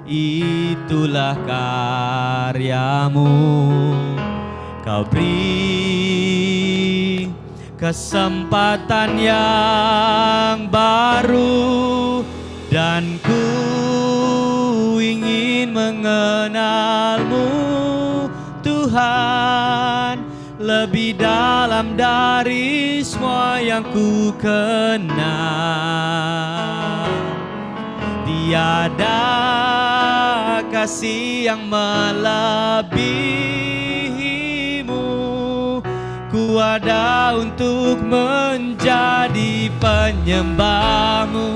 Itulah karyamu, Kau beri kesempatan yang baru, dan ku ingin mengenalmu Tuhan lebih dalam dari semua yang ku kenal. Tiada kasih yang melebihimu, ku ada untuk menjadi penyembahmu.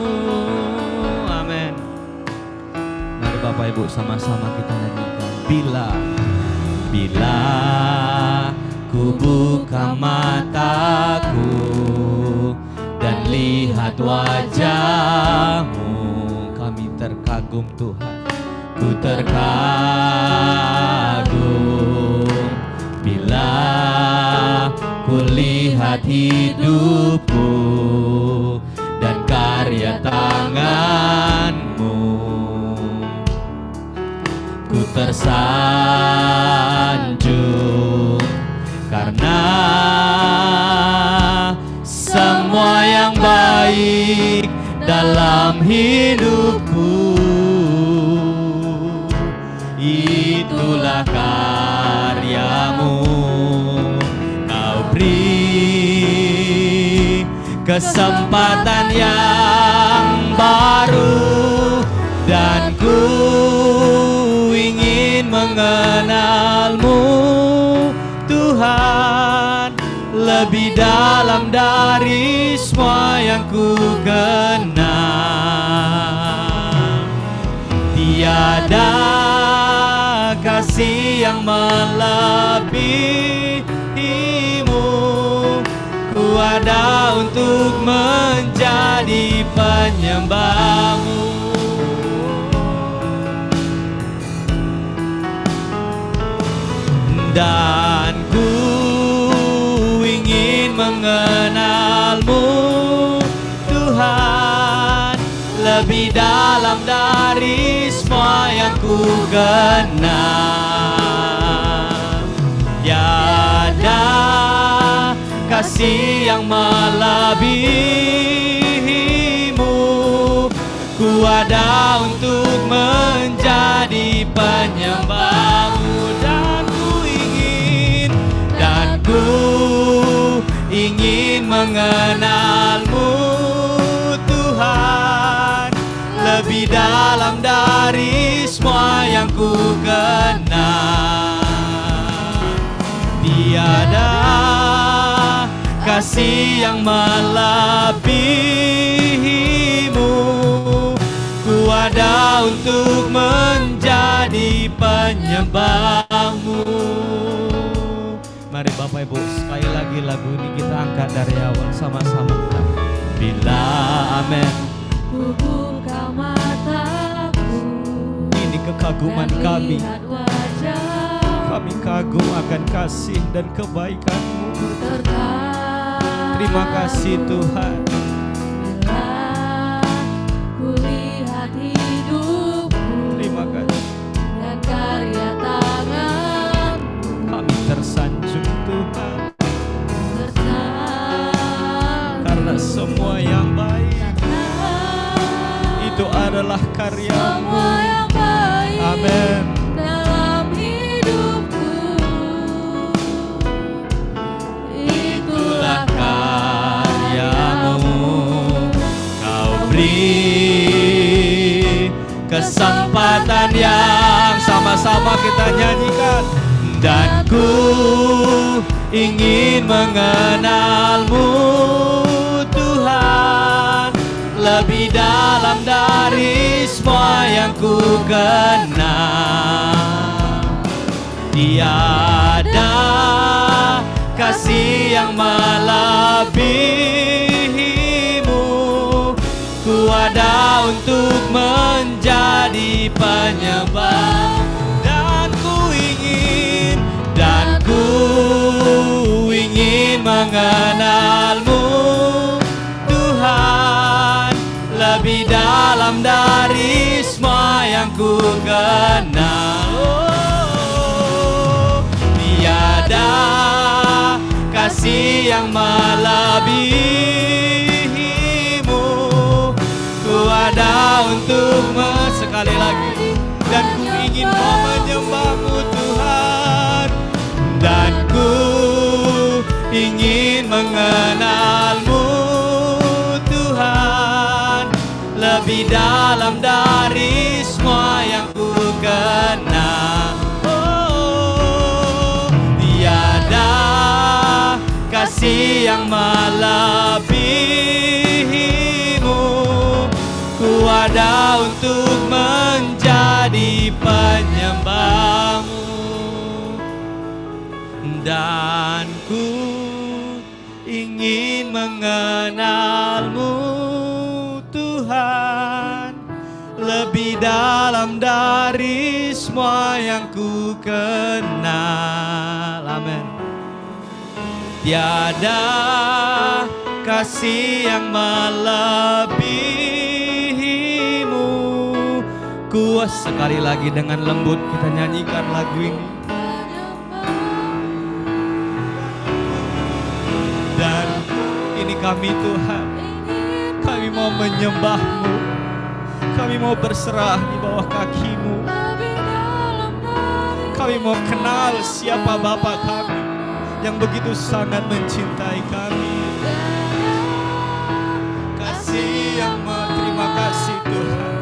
Amin. Mari Bapak Ibu sama-sama kita nyanyikan. Bila ku buka mataku dan lihat wajah-Mu, kami terkagum Tuhan, ku terkagum. Bila ku lihat hidupku dan karya tangan-Mu, ku tersanjung karena semua yang baik dalam hidupku. Itulah karyamu, Kau beri kesempatan yang baru, dan ku ingin mengenalmu Tuhan lebih dalam dari semua yang ku kenal. Tiada kasih yang melebihimu, ku ada untuk menjadi penyembahmu. Dan ku ingin mengenalmu Tuhan lebih dalam dari semua yang ku kenal. Tiada kasih yang melebihimu, ku ada untuk menjadi penyembahmu. Ku ingin mengenalmu Tuhan lebih dalam dari semua yang ku kenal. Tiada kasih yang melebihimu, ku ada untuk menjadi penyembahmu. Mari Bapak Ibu, sekali lagi lagu ini kita angkat dari awal sama-sama. Bila, amin, ku buka mataku, ini kekaguman kami. wajah, Kami kagum akan kasih dan kebaikan-Mu. Terima kasih Tuhan. Bila ku lihat hidupku, Terima kasih. dan karya tangan, Kami tersanjung Tuhan, karena semua yang baik itu adalah karya-Mu. semua yang baik Amin. dalam hidupku. Itulah karya-Mu, Kau beri kesempatan yang sama-sama kita nyanyikan. Dan ku ingin mengenalmu Tuhan lebih dalam dari semua yang ku kenal. Tiada kasih yang melebihimu, ku ada untuk menjadi penyembah. Dan ku ingin mengenalmu Tuhan lebih dalam dalam dari semua yang ku kenal. Oh, tiada kasih yang melebihimu. Ku ada untuk sekali lagi, dan ku ingin mau menyembahmu Tuhan, dan ku ingin mengenalmu Tuhan, lebih dalam dari semua yang ku kenal. Oh, tiada kasih yang melebihimu. Ku ada untuk menjadi penyembahmu, dan ku ingin mengenalmu Tuhan, lebih dalam dari semua yang ku kenal. Amin. Tiada kasih yang melebihimu. Ku sekali lagi dengan lembut kita nyanyikan lagu ini. Dan ini kami Tuhan, kami mau menyembah-Mu, kami mau berserah di bawah kaki-Mu. Kami mau kenal siapa Bapa kami yang begitu sangat mencintai kami. Kasih yang terima kasih Tuhan.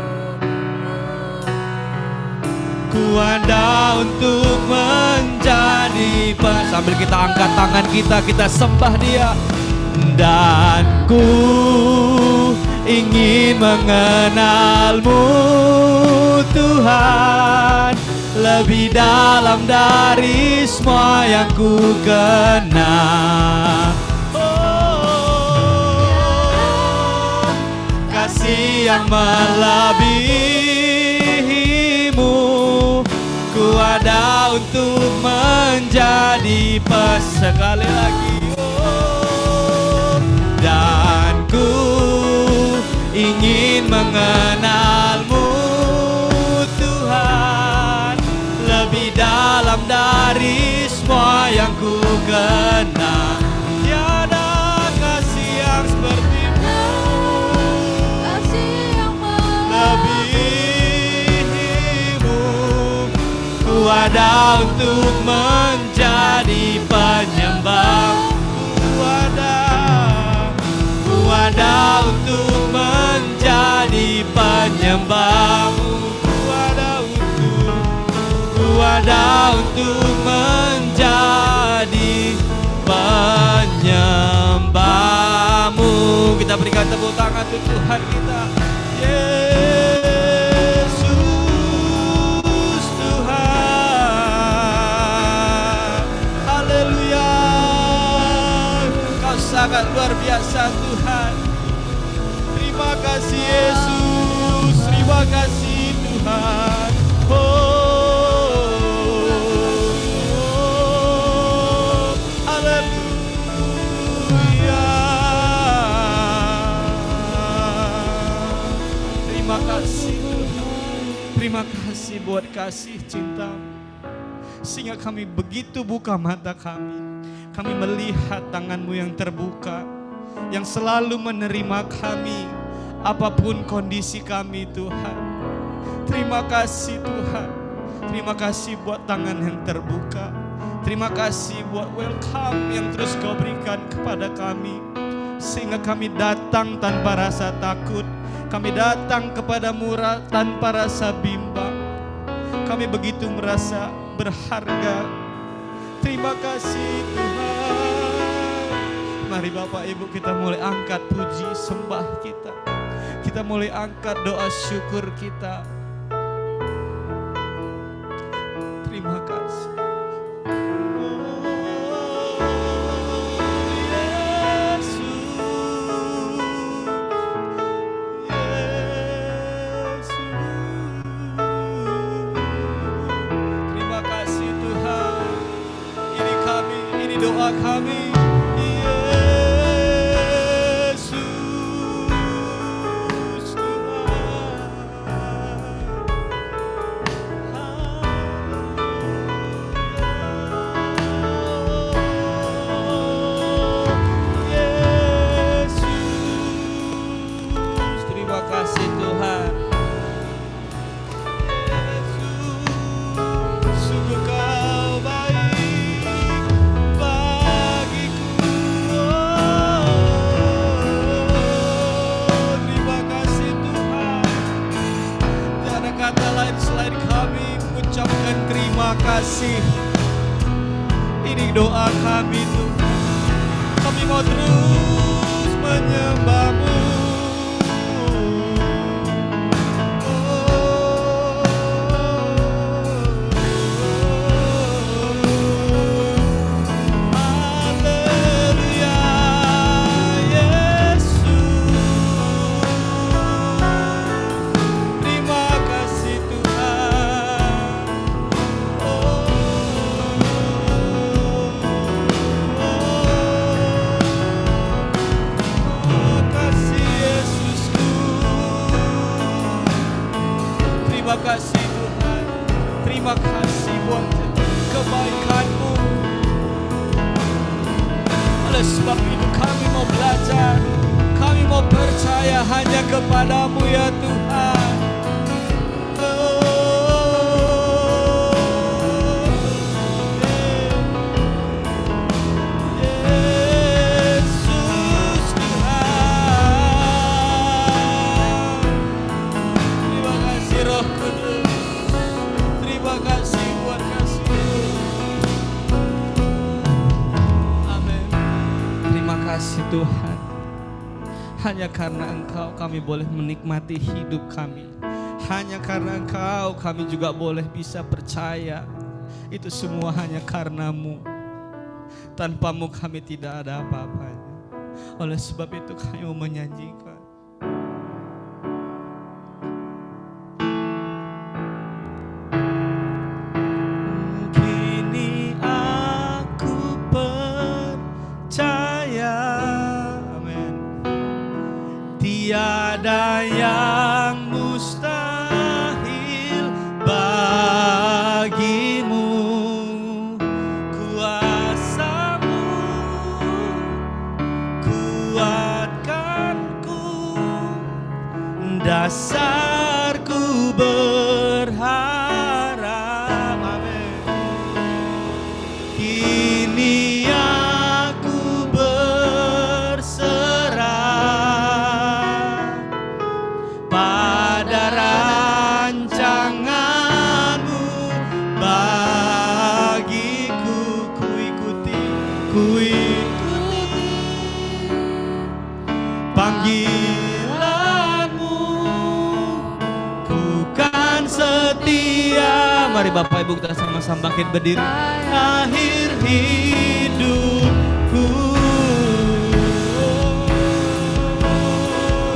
Ku ada untuk menjadi sambil kita angkat tangan kita sembah Dia. Dan ku ingin mengenalmu Tuhan, lebih dalam dari semua yang ku kenal. Oh, kasih yang melebihimu. Ku ada untuk menjadi sekali lagi. Oh, dan ku ingin mengenalmu Tuhan, lebih dalam dari semua yang ku kenal. Tiada kasih yang seperti-Mu, kasih yang lebih-Mu. Ku ada untuk menjadi penyembah. Ku ada untuk menjadi penyembah-Mu. Ku ada untuk menjadi penyembah-Mu. Kita berikan tepuk tangan untuk Tuhan kita. Yesus Tuhan, haleluya. Kau sangat luar biasa Tuhan. Terima kasih Yesus, terima kasih Tuhan. Terima kasih buat kasih cinta-Mu, sehingga kami begitu buka mata kami melihat tangan-Mu yang terbuka, yang selalu menerima kami apapun kondisi kami Tuhan. Terima kasih Tuhan, terima kasih buat tangan yang terbuka, terima kasih buat welcome yang terus Kau berikan kepada kami, sehingga kami datang tanpa rasa takut. Kami datang kepadamu tanpa rasa bimbang. Kami begitu merasa berharga. Terima kasih Tuhan. Mari Bapak Ibu kita mulai angkat puji sembah kita. Kita mulai angkat doa syukur kita. Terima kasih. Doa kami, Yesus Tuhan. terima kasih. Ini doa kami Tuhan. Kami mau terus menyembah-Mu. Haleluya, Yesus. Terima kasih Tuhan. Terima kasih Yesusku. Terima kasih Tuhan. Terima kasih buat kebaikan-Mu. Oleh sebab itu kami mau belajar, kami mau percaya hanya kepada-Mu ya Tuhan. Yesus Tuhan. Terima kasih Roh Kudus. Terima kasih buat kasih-Mu. Amin. Terima kasih Tuhan. Hanya karena Engkau kami boleh menikmati hidup kami. Hanya karena Engkau kami juga boleh bisa percaya. Itu semua hanya karena-Mu. Tanpa-Mu kami tidak ada apa-apanya. Oleh sebab itu kami mau menyanyikan. Kini aku percaya, amin. Tiada yang mustahil bagimu. Kuasa-Mu kuatkanku, dasarku berharap, amin. Kini aku berserah pada rancangan-Mu bagiku. Ku ikuti panggilan-Mu, ku kan setia. Mari Bapak Ibu kita sama-sama bangkit berdiri. Akhir hidupku.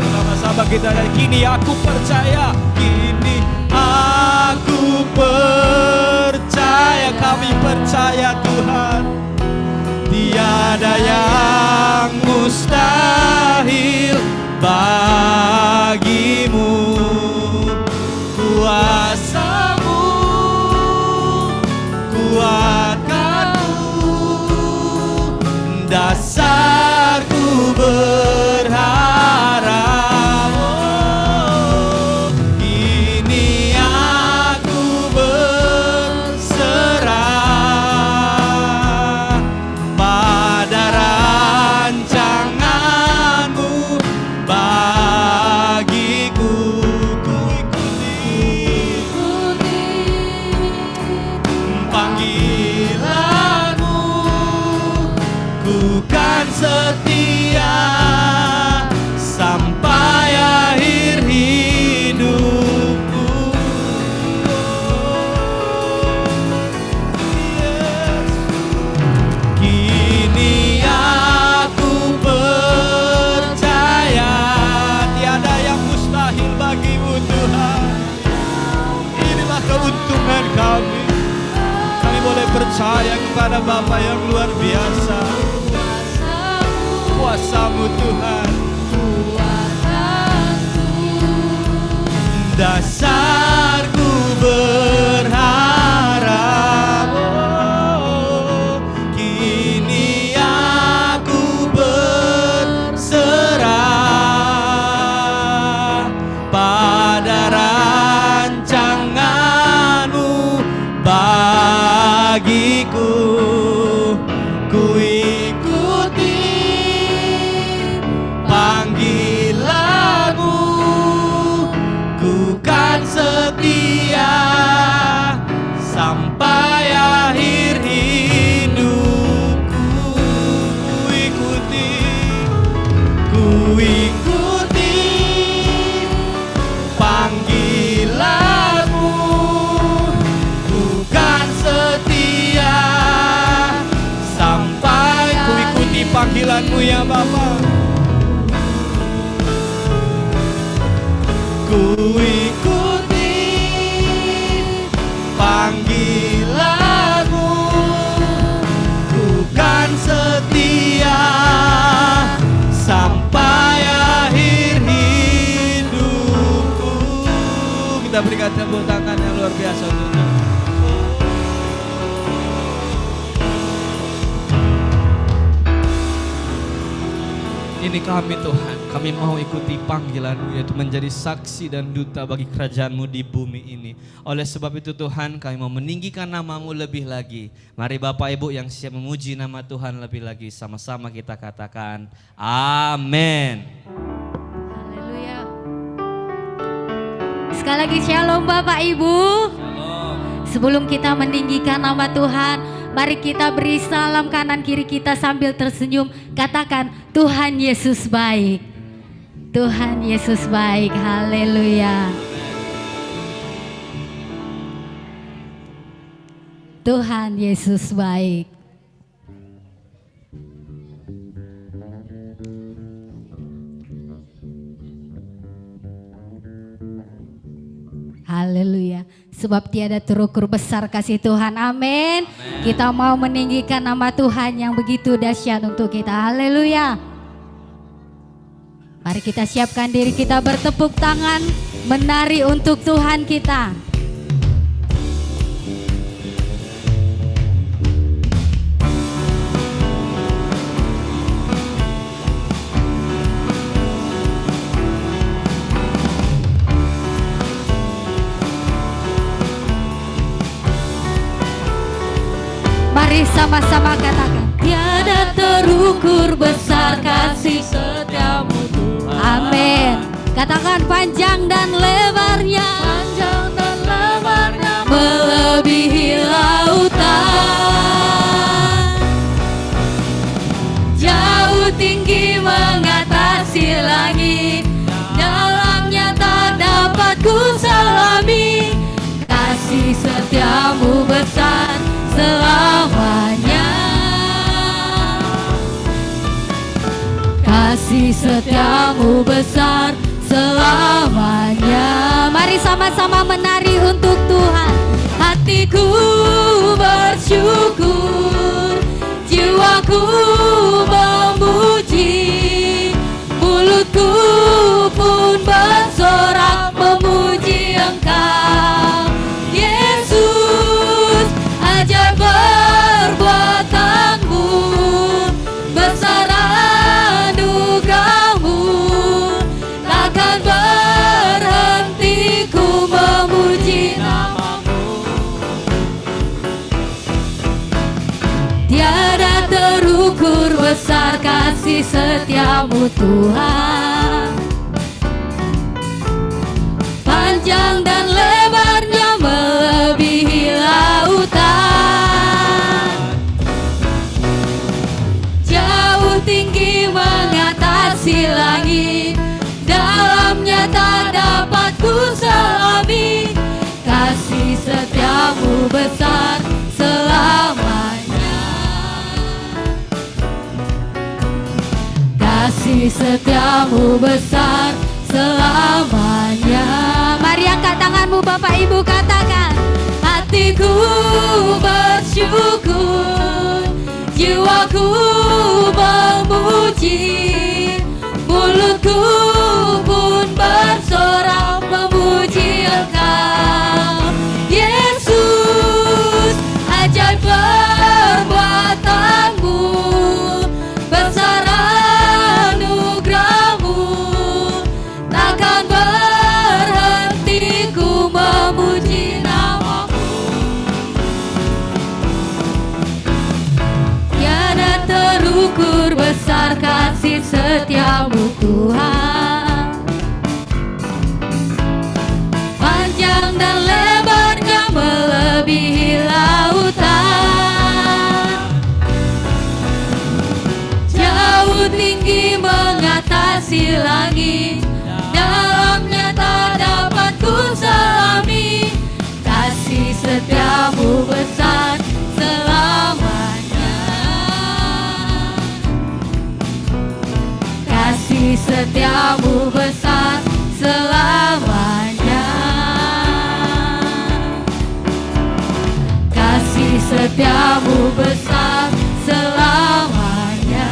Sama-sama kita dari kini aku percaya. Kini aku percaya. Kami percaya Tuhan. Tiada yang mustahil bagimu. Kuasa-Mu kuatkanku, dasarku berharap. Oh, kini aku berserah pada rancangan-Mu bagiku. Ku ikuti panggilan-Mu, ku kan setia sampai akhir hidupku. Kini aku percaya tiada yang mustahil bagimu Tuhan. Inilah keuntungan kami. Kami boleh percaya kepada Bapa yang luar biasa. Kuasa-Mu Tuhan, dasarku berharap. Oh, kini aku berserah pada rancangan-Mu bagiku. Ku ikuti panggilan-Mu, ku kan Bapa. Ku ikuti panggilanmu, ku kan setia sampai akhir hidupku. Kita berikan tepuk tangan yang luar biasa untuk Tuhan. Ini kami Tuhan, kami mau ikuti panggilan-Mu, yaitu menjadi saksi dan duta bagi kerajaan-Mu di bumi ini. Oleh sebab itu Tuhan, kami mau meninggikan nama-Mu lebih lagi. Mari Bapak Ibu yang siap memuji nama Tuhan lebih lagi, sama-sama kita katakan amin. Haleluya. Sekali lagi shalom Bapak Ibu. Shalom. Sebelum kita meninggikan nama Tuhan, mari kita beri salam kanan kiri kita sambil tersenyum. Katakan, Tuhan Yesus baik. Tuhan Yesus baik. Haleluya. Tuhan Yesus baik. Haleluya. Sebab tiada terukur besar kasih Tuhan. Amin. Kita mau meninggikan nama Tuhan yang begitu dahsyat untuk kita. Haleluya. Mari kita siapkan diri kita bertepuk tangan, menari untuk Tuhan kita. Mari sama-sama katakan, tiada terukur besar kasih setiamu Tuhan. Amin. Katakan, panjang dan lebarnya, melebihi lautan, jauh tinggi mengatasi langit, dalamnya tak dapat ku selami. Kasih setiamu besar selamanya, kasih setiamu besar selamanya. Mari sama-sama menari untuk Tuhan. Hatiku bersyukur, jiwaku memuji, mulutku pun bersorak memuji Engkau. Yesus, ajaib perbuatan-Mu, besar anugerah-Mu, takkan berhenti ku memuji nama-Mu. Tiada terukur besar kasih setiamu Tuhan, panjang dan lebarnya melebihi lautan, jauh tinggi mengatasi langit, dalamnya tak dapat ku selami. Kasih setiamu besar selamanya, kasih setiamu besar selamanya. Mari angkat tanganmu Bapak Ibu, katakan, hatiku bersyukur, jiwaku memuji, mulutku pun bersorak memuji Engkau. Yesus, ajaib perbuatan-Mu, besar anugerah-Mu, takkan berhenti ku memuji nama-Mu. Tiada terukur besar kasih setiamu Tuhan, panjang dan lebarnya melebihi lautan, jauh tinggi mengatasi langit, dalamnya tak dapat ku selami. Kasih setiamu besar selamanya, setiamu besar selamanya.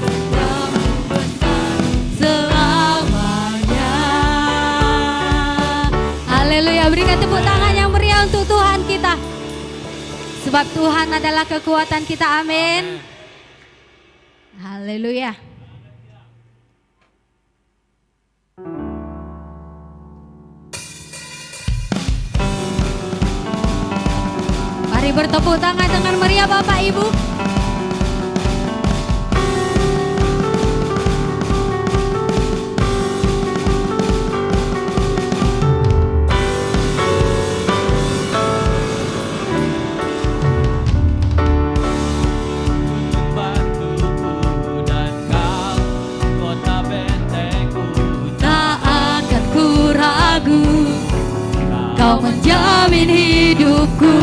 Setiamu besar selamanya. Haleluya, berikan tepuk tangan yang meriah untuk Tuhan kita. Sebab Tuhan adalah kekuatan kita, amin. Haleluya. Mari bertepuk tangan dengan meriah Bapak Ibu. Batuku dan kau, kota bentengku. Tak akan ku ragu, kau menjamin hidupku.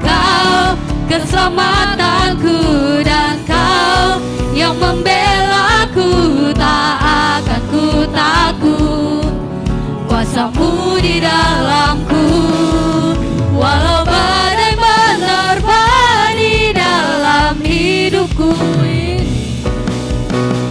Kau keselamatanku dan kau yang membelaku. Tak akan ku takut, kuasamu di dalamku. Walau badai menerpa di dalam hidupku ini,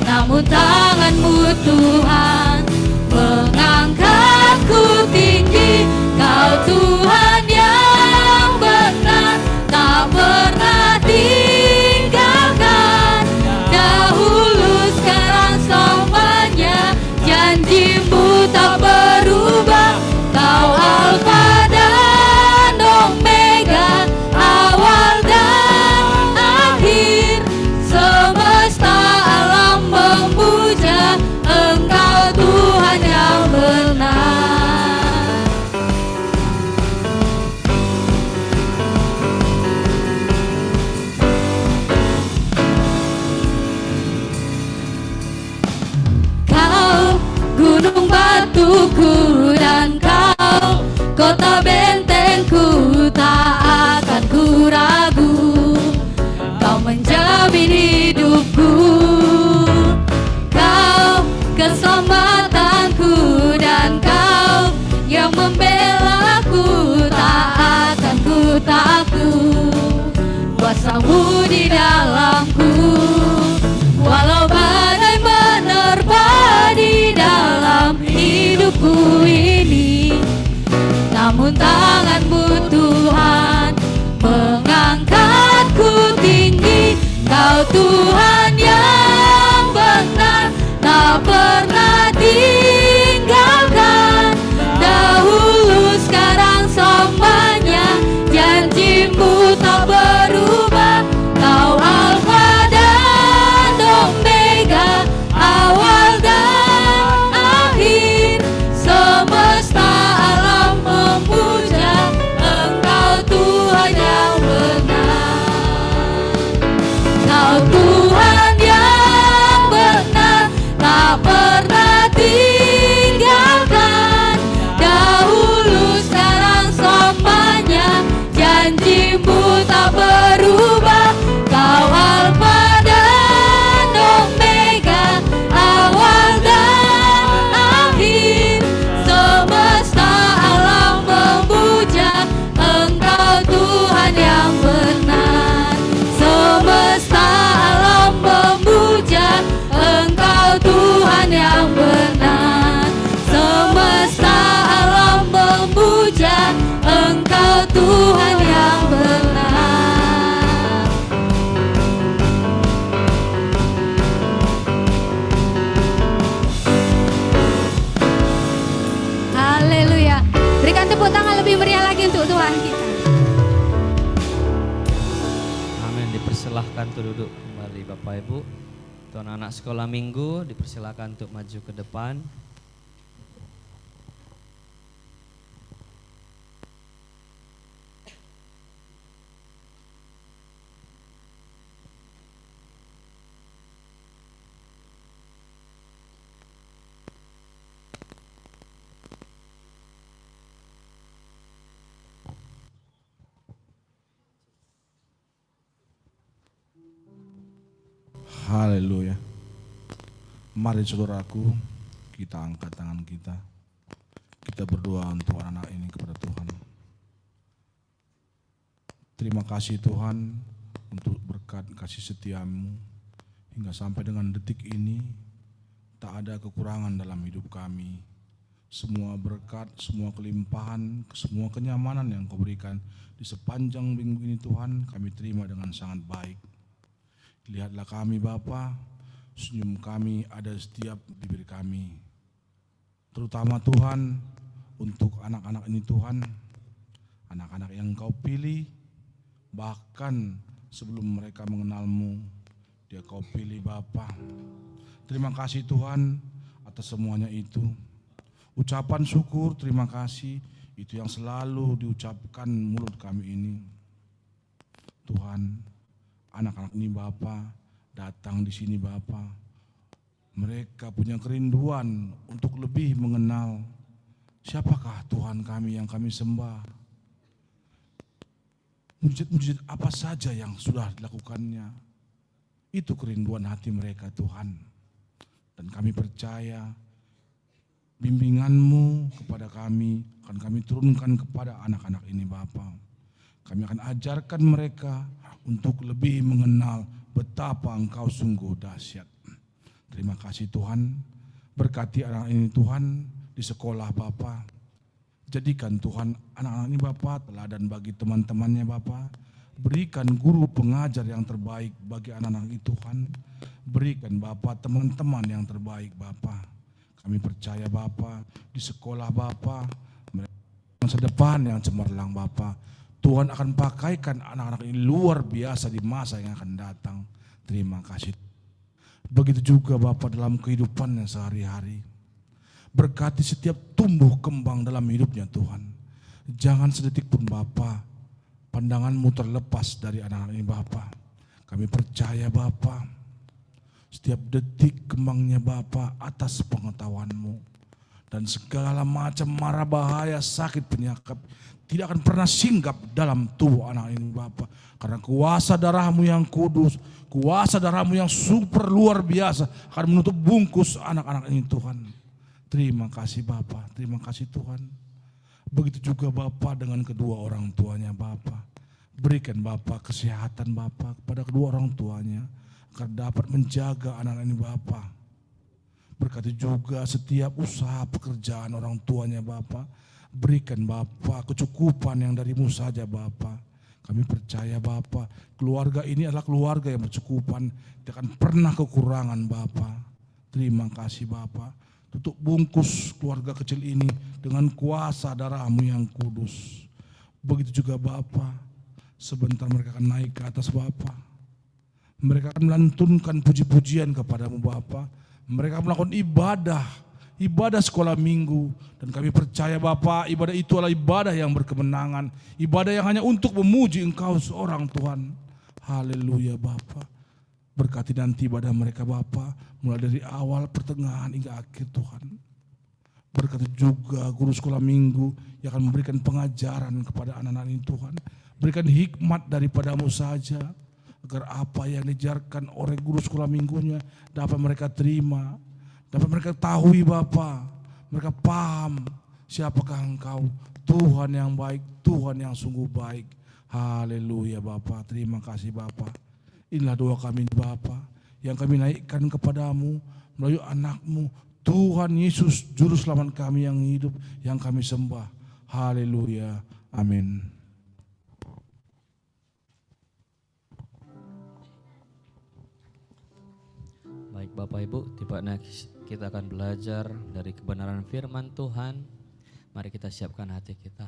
namun tanganmu Tuhan mengangkatku tinggi. Kau Tuhan yang benar, tak pernah tinggalkan. Dahulu, sekarang, selamanya, janjimu tak berubah. Kau Alfa dan Omega, awal dan akhir. Semesta alam memuja Engkau Tuhan yang benar. Kau gunung batuku dan kau kota bentengku. Tak akan ku ragu, kau menjamin hidupku. Kau keselamatanku dan kau yang membelaku. Tak akan ku takut, kuasamu di dalamku. Walau badai menerpa di dalam hidupku ini, namun tanganmu Tuhan mengangkatku tinggi. Kau Tuhan yang benar, tak pernah tinggalkan. Dahulu, sekarang, selamanya, janjimu tak berubah. Kau Alfa dan Omega, awal dan akhir. Semesta alam memuja Engkau Tuhan yang benar. Kau Tuhan yang benar, tak pernah tinggalkan. Dahulu, sekarang, selamanya, janjimu tak berubah. Kau Alfa dan Omega, awal dan akhir. Semesta alam memuja Engkau Tuhan yang benar. Semesta alam memuja Engkau Tuhan yang benar. Semesta alam memuja Engkau Tuhan yang benar. Haleluya. Berikan tepuk tangan lebih meriah lagi untuk Tuhan kita. Amin. Dipersilahkan untuk duduk kembali Bapak Ibu. Tuan anak sekolah minggu dipersilahkan untuk maju ke depan. Haleluya. Mari saudaraku, kita angkat tangan kita. kita berdoa untuk anak ini kepada Tuhan. Terima kasih Tuhan untuk berkat kasih setiamu hingga sampai dengan detik ini tak ada kekurangan dalam hidup kami. Semua berkat, semua kelimpahan, semua kenyamanan yang Kau berikan di sepanjang minggu ini Tuhan, kami terima dengan sangat baik. Lihatlah kami Bapa, senyum kami ada setiap bibir kami. Terutama Tuhan, untuk anak-anak ini Tuhan, anak-anak yang Kau pilih, bahkan sebelum mereka mengenal-Mu, dia Kau pilih Bapa. Terima kasih Tuhan atas semuanya itu. Ucapan syukur, terima kasih, itu yang selalu diucapkan mulut kami ini. Tuhan, anak-anak ini Bapa datang di sini Bapa. Mereka punya kerinduan untuk lebih mengenal siapakah Tuhan kami yang kami sembah. Mujizat-mujizat apa saja yang sudah dilakukannya. Itu kerinduan hati mereka Tuhan. Dan kami percaya bimbingan-Mu kepada kami akan kami turunkan kepada anak-anak ini Bapa. Kami akan ajarkan mereka untuk lebih mengenal betapa Engkau sungguh dahsyat. Terima kasih Tuhan, berkati anak ini Tuhan di sekolah Bapa. Jadikan Tuhan anak-anak ini Bapa teladan bagi teman-temannya Bapa. Berikan guru pengajar yang terbaik bagi anak-anak ini Tuhan. Berikan Bapa teman-teman yang terbaik Bapa. Kami percaya Bapa di sekolah Bapa mereka masa depan yang cemerlang Bapa. Tuhan akan pakaikan anak-anak ini luar biasa di masa yang akan datang. Terima kasih. Begitu juga Bapa dalam kehidupannya sehari-hari. Berkati setiap tumbuh kembang dalam hidupnya Tuhan. Jangan sedetik pun Bapa pandangan-Mu terlepas dari anak-anak ini Bapa. Kami percaya Bapa setiap detik kembangnya Bapa atas pengetahuan-Mu. Dan segala macam mara bahaya, sakit, penyakit tidak akan pernah singgap dalam tubuh anak ini Bapa. Karena kuasa darah-Mu yang kudus, kuasa darah-Mu yang super luar biasa akan menutup bungkus anak-anak ini Tuhan. Terima kasih Bapa, terima kasih Tuhan. Begitu juga Bapa dengan kedua orang tuanya Bapa. Berikan Bapa kesehatan Bapa kepada kedua orang tuanya. Agar dapat menjaga anak-anak ini Bapa. Berkati juga setiap usaha pekerjaan orang tuanya Bapa. Berikan Bapa kecukupan yang dari-Mu saja Bapa. Kami percaya Bapa, keluarga ini adalah keluarga yang bercukupan. Tidak akan pernah kekurangan Bapa. Terima kasih Bapa. Tutup bungkus keluarga kecil ini dengan kuasa darah-Mu yang kudus. Begitu juga Bapa, sebentar mereka akan naik ke atas Bapa. Mereka akan melantunkan puji-pujian kepada-Mu Bapa. Mereka melakukan ibadah sekolah minggu. Dan kami percaya Bapa, ibadah itu adalah ibadah yang berkemenangan. Ibadah yang hanya untuk memuji Engkau seorang Tuhan. Haleluya Bapa. Berkati nanti ibadah mereka Bapa, mulai dari awal, pertengahan hingga akhir Tuhan. Berkati juga guru sekolah minggu yang akan memberikan pengajaran kepada anak-anak ini Tuhan. Berikan hikmat daripada-Mu saja. Agar apa yang diajarkan oleh guru sekolah minggunya dapat mereka terima, dapat mereka ketahui Bapa. Mereka paham siapakah Engkau, Tuhan yang baik, Tuhan yang sungguh baik. Haleluya Bapa, terima kasih Bapa. Inilah doa kami Bapa, yang kami naikkan kepada-Mu melalui anak-Mu, Tuhan Yesus Juru Selamat kami yang hidup, yang kami sembah. Haleluya, amin. Baik Bapak Ibu, tiba-tiba kita akan belajar dari kebenaran firman Tuhan. Mari kita siapkan hati kita.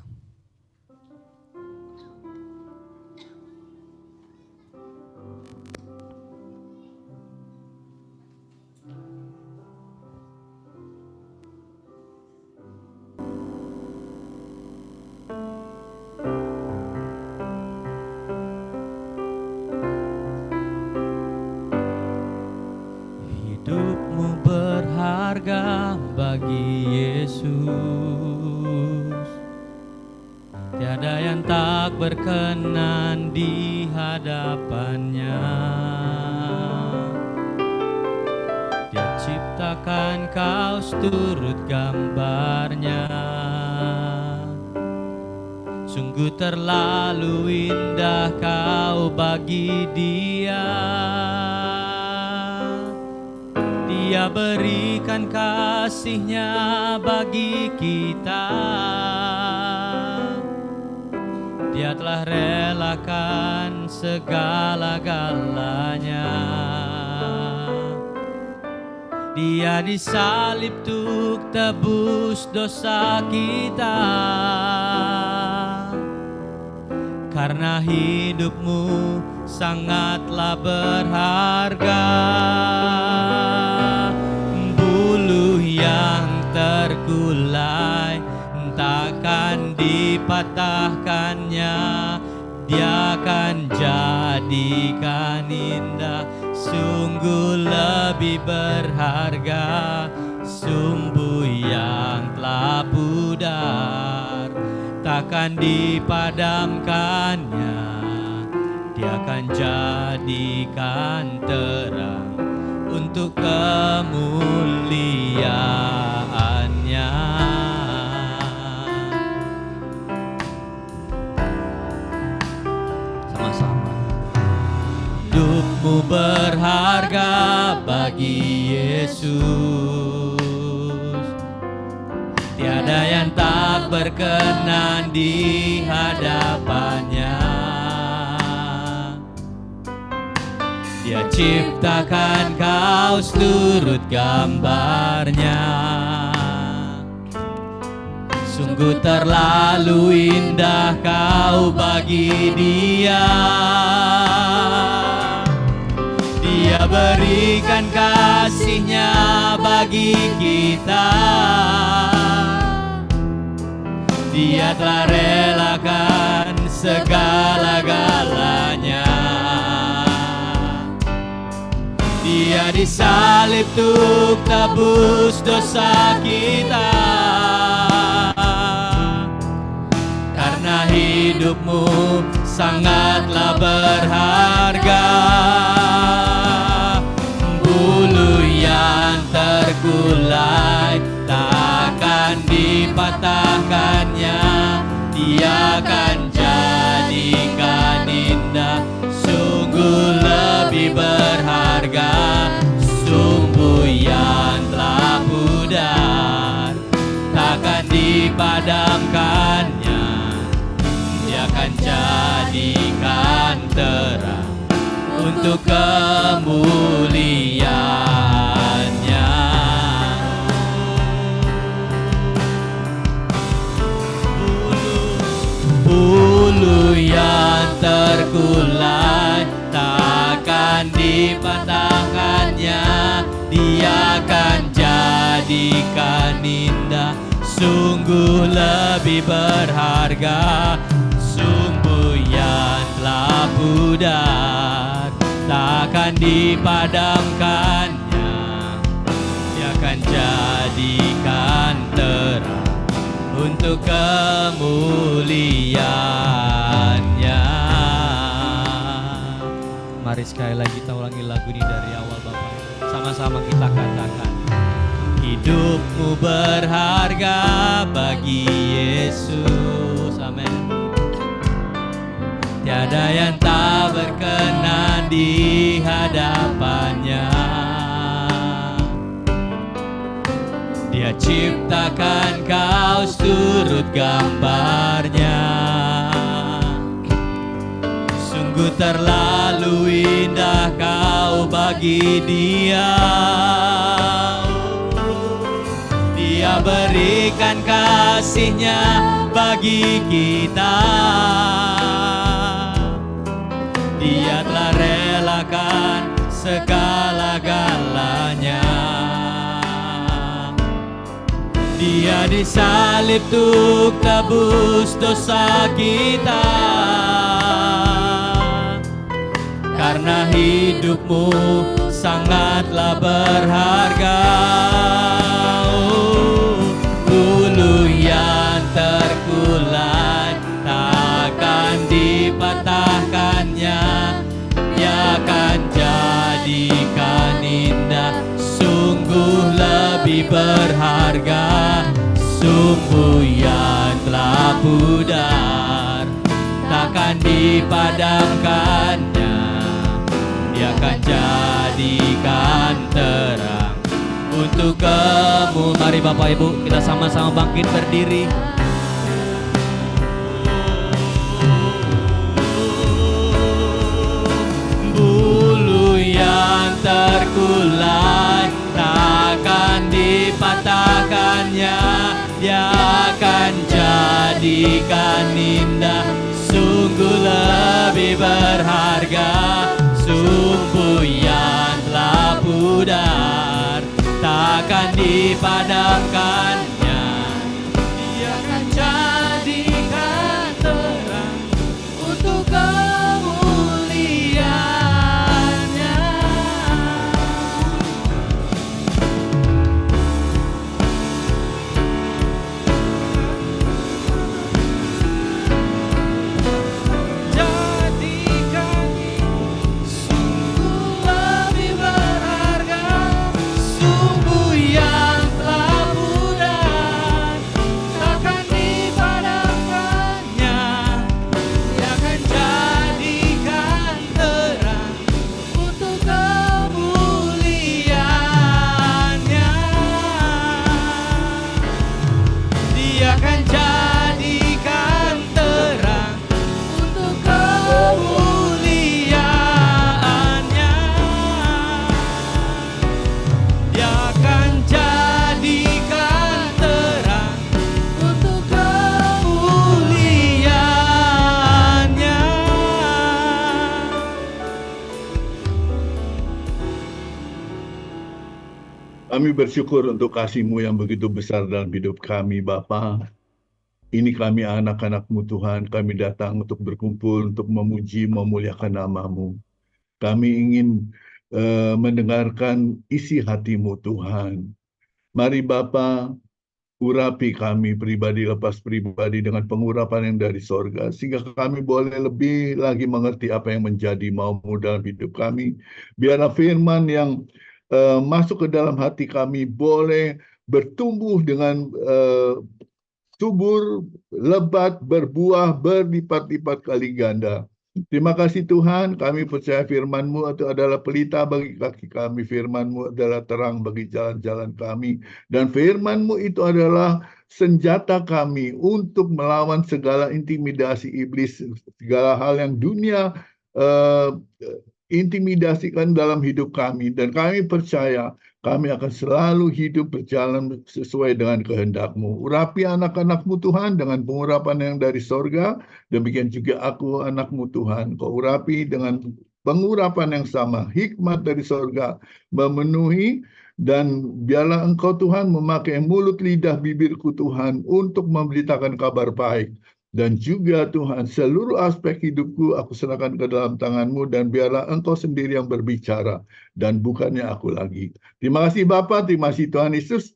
Hidupmu berharga bagi Yesus. Tiada yang tak berkenan di hadapannya. Dia ciptakan kaos turut gambarnya. Sungguh terlalu indah kau bagi dia. Dia berikan kasihnya bagi kita. Dia telah relakan segala-galanya. Dia disalib untuk tebus dosa kita. Karena hidupmu sangatlah berharga. Bulu yang terkulai takkan dipatahkannya. Dia akan jadikan indah. Sungguh lebih berharga sumbu yang telah pudar, takkan dipadamkannya. Dia akan jadikan terang untuk kemuliaannya. Sama-sama. Hidupmu berharga bagi Yesus. Tiada yang tak berkenan di hadapannya. Dia ciptakan kaos turut gambarnya. Sungguh terlalu indah kau bagi dia. Dia berikan kasihnya bagi kita. Dia telah relakan segala-galanya. Dia disalib untuk tebus dosa kita. Karena hidupmu sangatlah berharga. Bulu yang terkulai takkan dipatahkannya. Dia akan jadikan indah. Sungguh lebih berharga sumbu yang telah pudar, takkan dipadamkannya. Dia akan jadikan terang untuk kemuliaannya. Bulu yang terkulai takkan dipatahkannya. Dia akan jadikan indah. Sungguh lebih berharga sumbu yang telah pudar, takkan dipadamkannya. Dia akan jadikan terang untuk kemuliaannya. Mari sekali lagi kita ulangi lagu ini dari awal Bapak. Sama-sama kita katakan. Hidupmu berharga bagi Yesus. Amin. Tiada yang tak berkenan di hadapannya. Dia ciptakan kaos turut gambarnya. Sungguh terlalu indah kau bagi dia. Dia berikan kasihnya bagi kita. Dia telah relakan segala-galanya. Dia disalib untuk tebus dosa kita. Karena hidupmu sangatlah berharga. Bulu yang terkulai takkan dipatahkannya. Dia akan jadikan indah. Sungguh lebih berharga, sumbu yang telah pudar, takkan dipadamkannya. Dia akan jadikan terang untuk kamu. Mari Bapak Ibu, kita sama-sama bangkit berdiri. Bulu yang terkulai takkan dipatahkannya. Dia akan jadikan indah, sungguh lebih berharga, sumbu yang telah pudar, takkan dipadamkannya. Dia akan jadikan terang untuk kemuliaannya. Jadikan sungguh lebih berharga, sumbu yang telah pudar, takkan dipadamkannya. Dia akan jadikan terang untuk kemuliaannya. Dia akan jadikan terang untuk kemuliaannya. Dia akan jadikan terang untuk kemuliaannya. Kami bersyukur untuk kasih-Mu yang begitu besar dalam hidup kami, Bapa. Ini kami anak-anak-Mu Tuhan, kami datang untuk berkumpul, untuk memuji, memuliakan nama-Mu. Kami ingin mendengarkan isi hati-Mu Tuhan. Mari Bapa, urapi kami pribadi lepas pribadi dengan pengurapan yang dari sorga, sehingga kami boleh lebih lagi mengerti apa yang menjadi mau-Mu dalam hidup kami. Biarlah firman yang masuk ke dalam hati kami boleh bertumbuh dengan subur, lebat, berbuah, berlipat-lipat kali ganda. Terima kasih Tuhan, kami percaya firman-Mu itu adalah pelita bagi kaki kami, firman-Mu adalah terang bagi jalan-jalan kami, dan firman-Mu itu adalah senjata kami untuk melawan segala intimidasi iblis, segala hal yang dunia intimidasikan dalam hidup kami, dan kami percaya kami akan selalu hidup berjalan sesuai dengan kehendak-Mu. Urapi anak-anak-Mu Tuhan dengan pengurapan yang dari sorga, demikian juga aku anak-Mu Tuhan. Kau urapi dengan pengurapan yang sama, hikmat dari sorga memenuhi, dan biarlah Engkau Tuhan memakai mulut, lidah, bibirku Tuhan untuk memberitakan kabar baik. Dan juga Tuhan, seluruh aspek hidupku aku serahkan ke dalam tangan-Mu, dan biarlah Engkau sendiri yang berbicara dan bukannya aku lagi. Terima kasih Bapa, terima kasih Tuhan Yesus.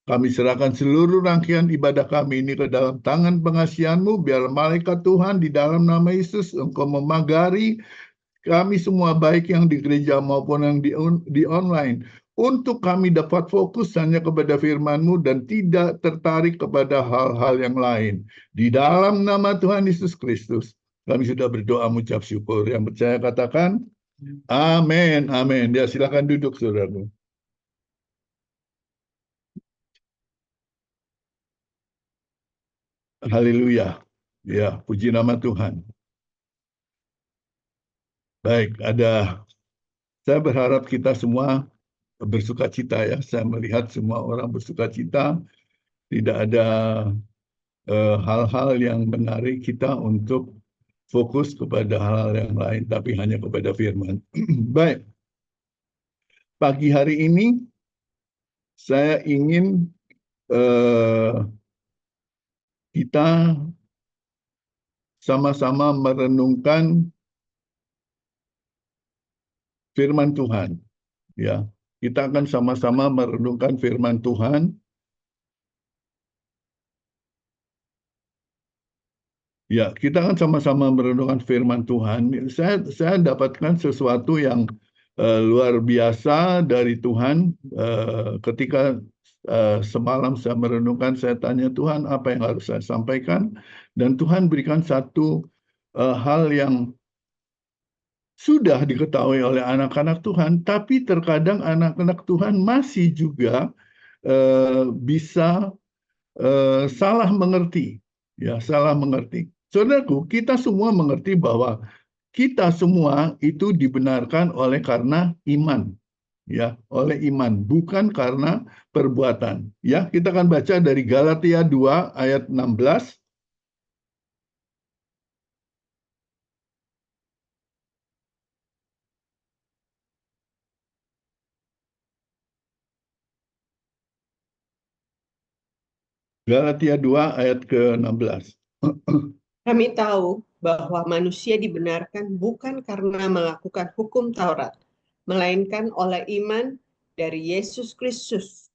Kami serahkan seluruh rangkaian ibadah kami ini ke dalam tangan pengasihan-Mu. Biar malaikat Tuhan di dalam nama Yesus Engkau memagari kami semua, baik yang di gereja maupun yang di online, untuk kami dapat fokus hanya kepada firman-Mu dan tidak tertarik kepada hal-hal yang lain. Di dalam nama Tuhan Yesus Kristus, kami sudah berdoa mengucap syukur. Yang percaya katakan, amin, amin. Ya, silakan duduk, saudaraku. Haleluya. Ya, puji nama Tuhan. Baik, saya berharap kita semua bersukacita ya. Saya melihat semua orang bersukacita. Tidak ada hal-hal yang menarik kita untuk fokus kepada hal-hal yang lain, tapi hanya kepada firman. Baik, pagi hari ini saya ingin kita sama-sama merenungkan firman Tuhan. Ya, kita akan sama-sama merenungkan firman Tuhan. Ya, kita akan sama-sama merenungkan firman Tuhan. Saya dapatkan sesuatu yang luar biasa dari Tuhan ketika semalam saya merenungkan, saya tanya Tuhan apa yang harus saya sampaikan, dan Tuhan berikan satu hal yang sudah diketahui oleh anak-anak Tuhan, tapi terkadang anak-anak Tuhan masih juga bisa salah mengerti, ya, salah mengerti. Saudaraku, kita semua mengerti bahwa kita semua itu dibenarkan oleh karena iman, ya, oleh iman, bukan karena perbuatan. Ya, kita akan baca dari Galatia 2 ayat 16. Galatia 2 ayat ke-16. Kami tahu bahwa manusia dibenarkan bukan karena melakukan hukum Taurat, melainkan oleh iman dari Yesus Kristus.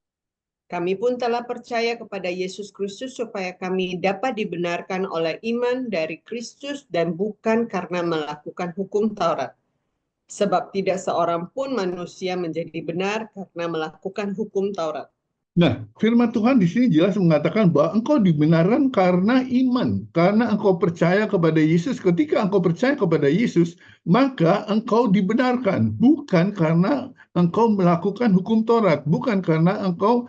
Kami pun telah percaya kepada Yesus Kristus supaya kami dapat dibenarkan oleh iman dari Kristus dan bukan karena melakukan hukum Taurat. Sebab tidak seorang pun manusia menjadi benar karena melakukan hukum Taurat. Nah, firman Tuhan di sini jelas mengatakan bahwa engkau dibenarkan karena iman, karena engkau percaya kepada Yesus. Ketika engkau percaya kepada Yesus, maka engkau dibenarkan, bukan karena engkau melakukan hukum Taurat, bukan karena engkau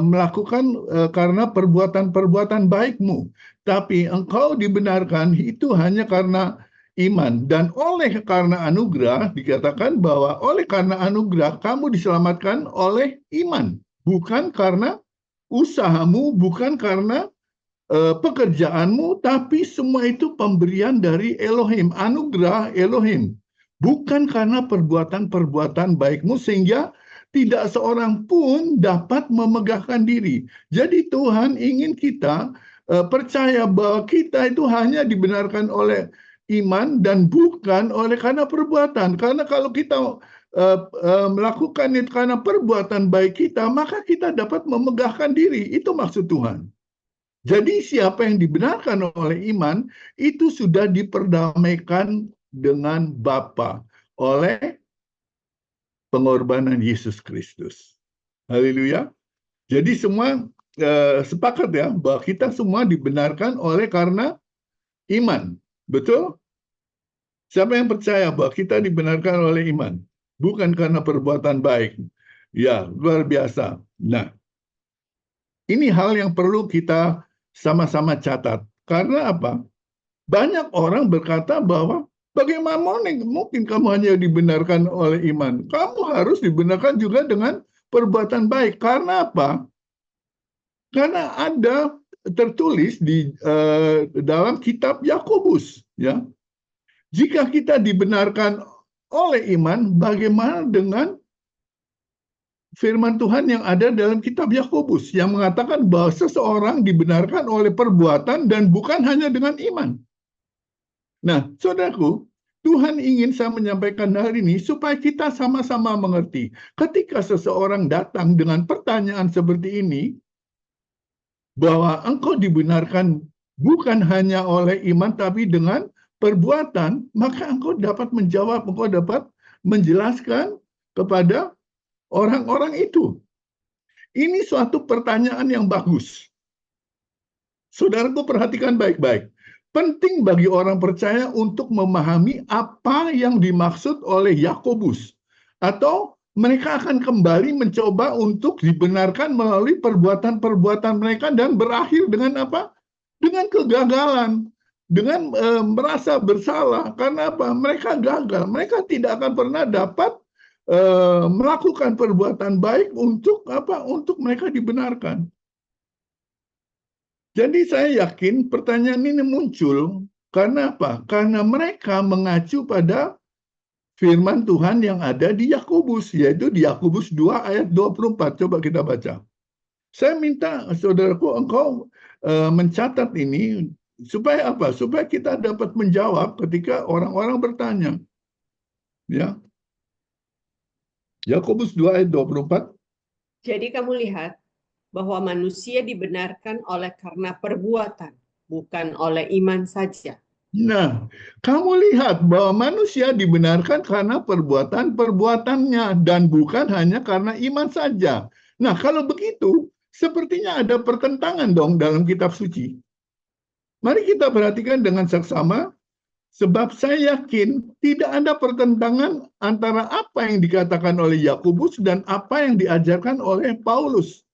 melakukan karena perbuatan-perbuatan baikmu, tapi engkau dibenarkan itu hanya karena iman. Dan oleh karena anugerah, dikatakan bahwa oleh karena anugerah kamu diselamatkan oleh iman. Bukan karena usahamu, bukan karena pekerjaanmu, tapi semua itu pemberian dari Elohim, anugerah Elohim. Bukan karena perbuatan-perbuatan baikmu, sehingga tidak seorang pun dapat memegahkan diri. Jadi Tuhan ingin kita percaya bahwa kita itu hanya dibenarkan oleh iman dan bukan oleh karena perbuatan. Karena kalau kita melakukan itu karena perbuatan baik kita, maka kita dapat memegahkan diri. Itu maksud Tuhan. Jadi siapa yang dibenarkan oleh iman, itu sudah diperdamaikan dengan Bapa oleh pengorbanan Yesus Kristus. Haleluya. Jadi semua sepakat ya, bahwa kita semua dibenarkan oleh karena iman. Betul? Siapa yang percaya bahwa kita dibenarkan oleh iman? Bukan karena perbuatan baik. Ya, luar biasa. Nah, ini hal yang perlu kita sama-sama catat. Karena apa? Banyak orang berkata bahwa bagaimana mungkin kamu hanya dibenarkan oleh iman? Kamu harus dibenarkan juga dengan perbuatan baik. Karena apa? Karena ada tertulis di dalam kitab Yakobus, ya. Jika kita dibenarkan oleh iman, bagaimana dengan firman Tuhan yang ada dalam kitab Yakobus yang mengatakan bahwa seseorang dibenarkan oleh perbuatan dan bukan hanya dengan iman. Nah, saudaraku, Tuhan ingin saya menyampaikan hari ini supaya kita sama-sama mengerti. Ketika seseorang datang dengan pertanyaan seperti ini, bahwa engkau dibenarkan bukan hanya oleh iman tapi dengan perbuatan, maka engkau dapat menjawab, engkau dapat menjelaskan kepada orang-orang itu. Ini suatu pertanyaan yang bagus. Saudaraku, perhatikan baik-baik. Penting bagi orang percaya untuk memahami apa yang dimaksud oleh Yakobus. Atau mereka akan kembali mencoba untuk dibenarkan melalui perbuatan-perbuatan mereka dan berakhir dengan apa? Dengan kegagalan. Dengan merasa bersalah. Karena apa? Mereka gagal. Mereka tidak akan pernah dapat melakukan perbuatan baik untuk apa? Untuk mereka dibenarkan. Jadi saya yakin pertanyaan ini muncul karena apa? Karena mereka mengacu pada firman Tuhan yang ada di Yakobus, yaitu di Yakobus 2 ayat 24. Coba kita baca. Saya minta saudaraku engkau mencatat ini supaya apa? Supaya kita dapat menjawab ketika orang-orang bertanya. Ya. Yakobus 2 ayat 24. Jadi kamu lihat bahwa manusia dibenarkan oleh karena perbuatan, bukan oleh iman saja. Nah, kamu lihat bahwa manusia dibenarkan karena perbuatan-perbuatannya dan bukan hanya karena iman saja. Nah, kalau begitu, sepertinya ada pertentangan dong dalam kitab suci. Mari kita perhatikan dengan seksama, sebab saya yakin tidak ada pertentangan antara apa yang dikatakan oleh Yakobus dan apa yang diajarkan oleh Paulus.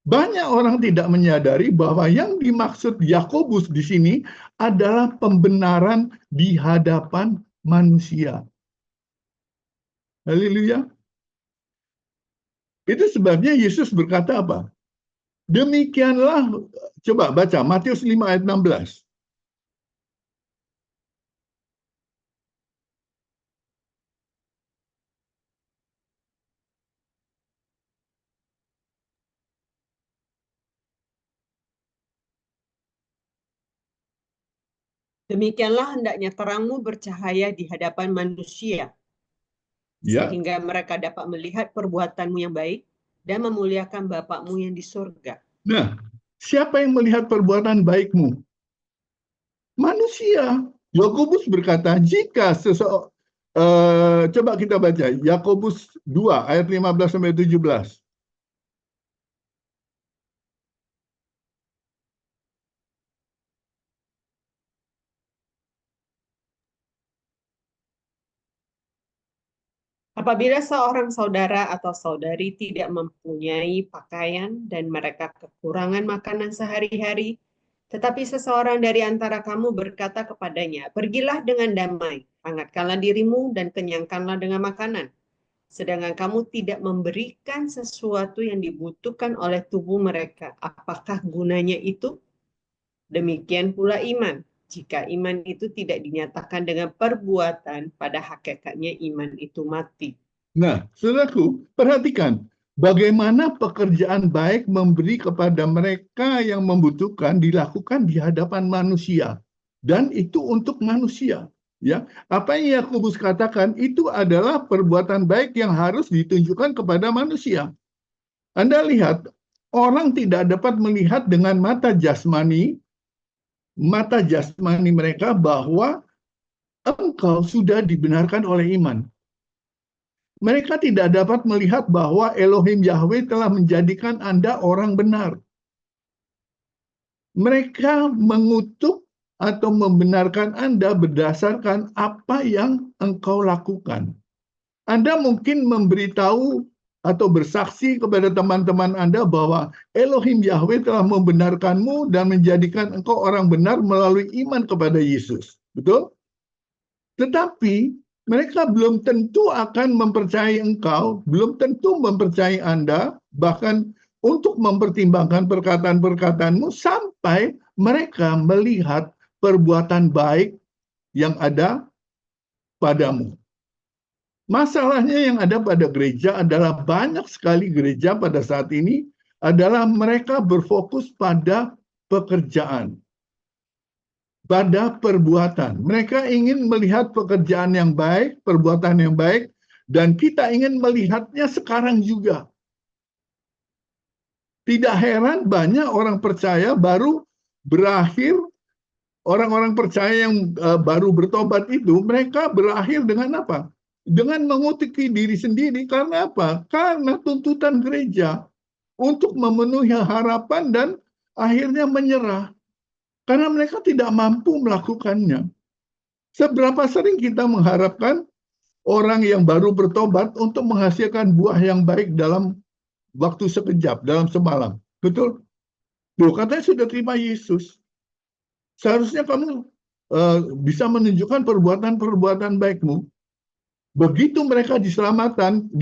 Banyak orang tidak menyadari bahwa yang dimaksud Yakobus di sini adalah pembenaran di hadapan manusia. Haleluya. Itu sebabnya Yesus berkata apa? Demikianlah, coba baca Matius 5 ayat 16. Demikianlah hendaknya terangmu bercahaya di hadapan manusia, Ya, sehingga mereka dapat melihat perbuatanmu yang baik dan memuliakan Bapakmu yang di surga. nah, siapa yang melihat perbuatan baikmu? Manusia. Yakobus berkata, jika seseorang, coba kita baca, Yakobus 2 ayat 15 sampai 17. Apabila seorang saudara atau saudari tidak mempunyai pakaian dan mereka kekurangan makanan sehari-hari, tetapi seseorang dari antara kamu berkata kepadanya, pergilah dengan damai, hangatkanlah dirimu dan kenyangkanlah dengan makanan. Sedangkan kamu tidak memberikan sesuatu yang dibutuhkan oleh tubuh mereka, apakah gunanya itu? Demikian pula iman. Jika iman itu tidak dinyatakan dengan perbuatan, pada hakikatnya iman itu mati. Nah, saudaraku, perhatikan bagaimana pekerjaan baik memberi kepada mereka yang membutuhkan dilakukan di hadapan manusia, dan itu untuk manusia. Ya, apa yang Yakobus katakan itu adalah perbuatan baik yang harus ditunjukkan kepada manusia. Anda lihat, orang tidak dapat melihat dengan mata jasmani mereka bahwa engkau sudah dibenarkan oleh iman. Mereka tidak dapat melihat bahwa Elohim Yahweh telah menjadikan Anda orang benar. Mereka mengutuk atau membenarkan Anda berdasarkan apa yang engkau lakukan. Anda mungkin memberitahu atau bersaksi kepada teman-teman Anda bahwa Elohim Yahweh telah membenarkanmu dan menjadikan engkau orang benar melalui iman kepada Yesus. Betul? Tetapi mereka belum tentu akan mempercayai engkau, belum tentu mempercayai Anda, bahkan untuk mempertimbangkan perkataan-perkataanmu sampai mereka melihat perbuatan baik yang ada padamu. Masalahnya yang ada pada gereja adalah banyak sekali gereja pada saat ini adalah mereka berfokus pada pekerjaan, pada perbuatan. Mereka ingin melihat pekerjaan yang baik, perbuatan yang baik, dan kita ingin melihatnya sekarang juga. Tidak heran banyak orang percaya baru berakhir, orang-orang percaya yang baru bertobat itu, mereka berakhir dengan apa? Dengan mengutuki diri sendiri. Karena apa? Karena tuntutan gereja untuk memenuhi harapan dan akhirnya menyerah. Karena mereka tidak mampu melakukannya. Seberapa sering kita mengharapkan orang yang baru bertobat untuk menghasilkan buah yang baik dalam waktu sekejap, dalam semalam. Betul? Loh, katanya sudah terima Yesus. Seharusnya kamu bisa menunjukkan perbuatan-perbuatan baikmu. Begitu mereka diselamatkan,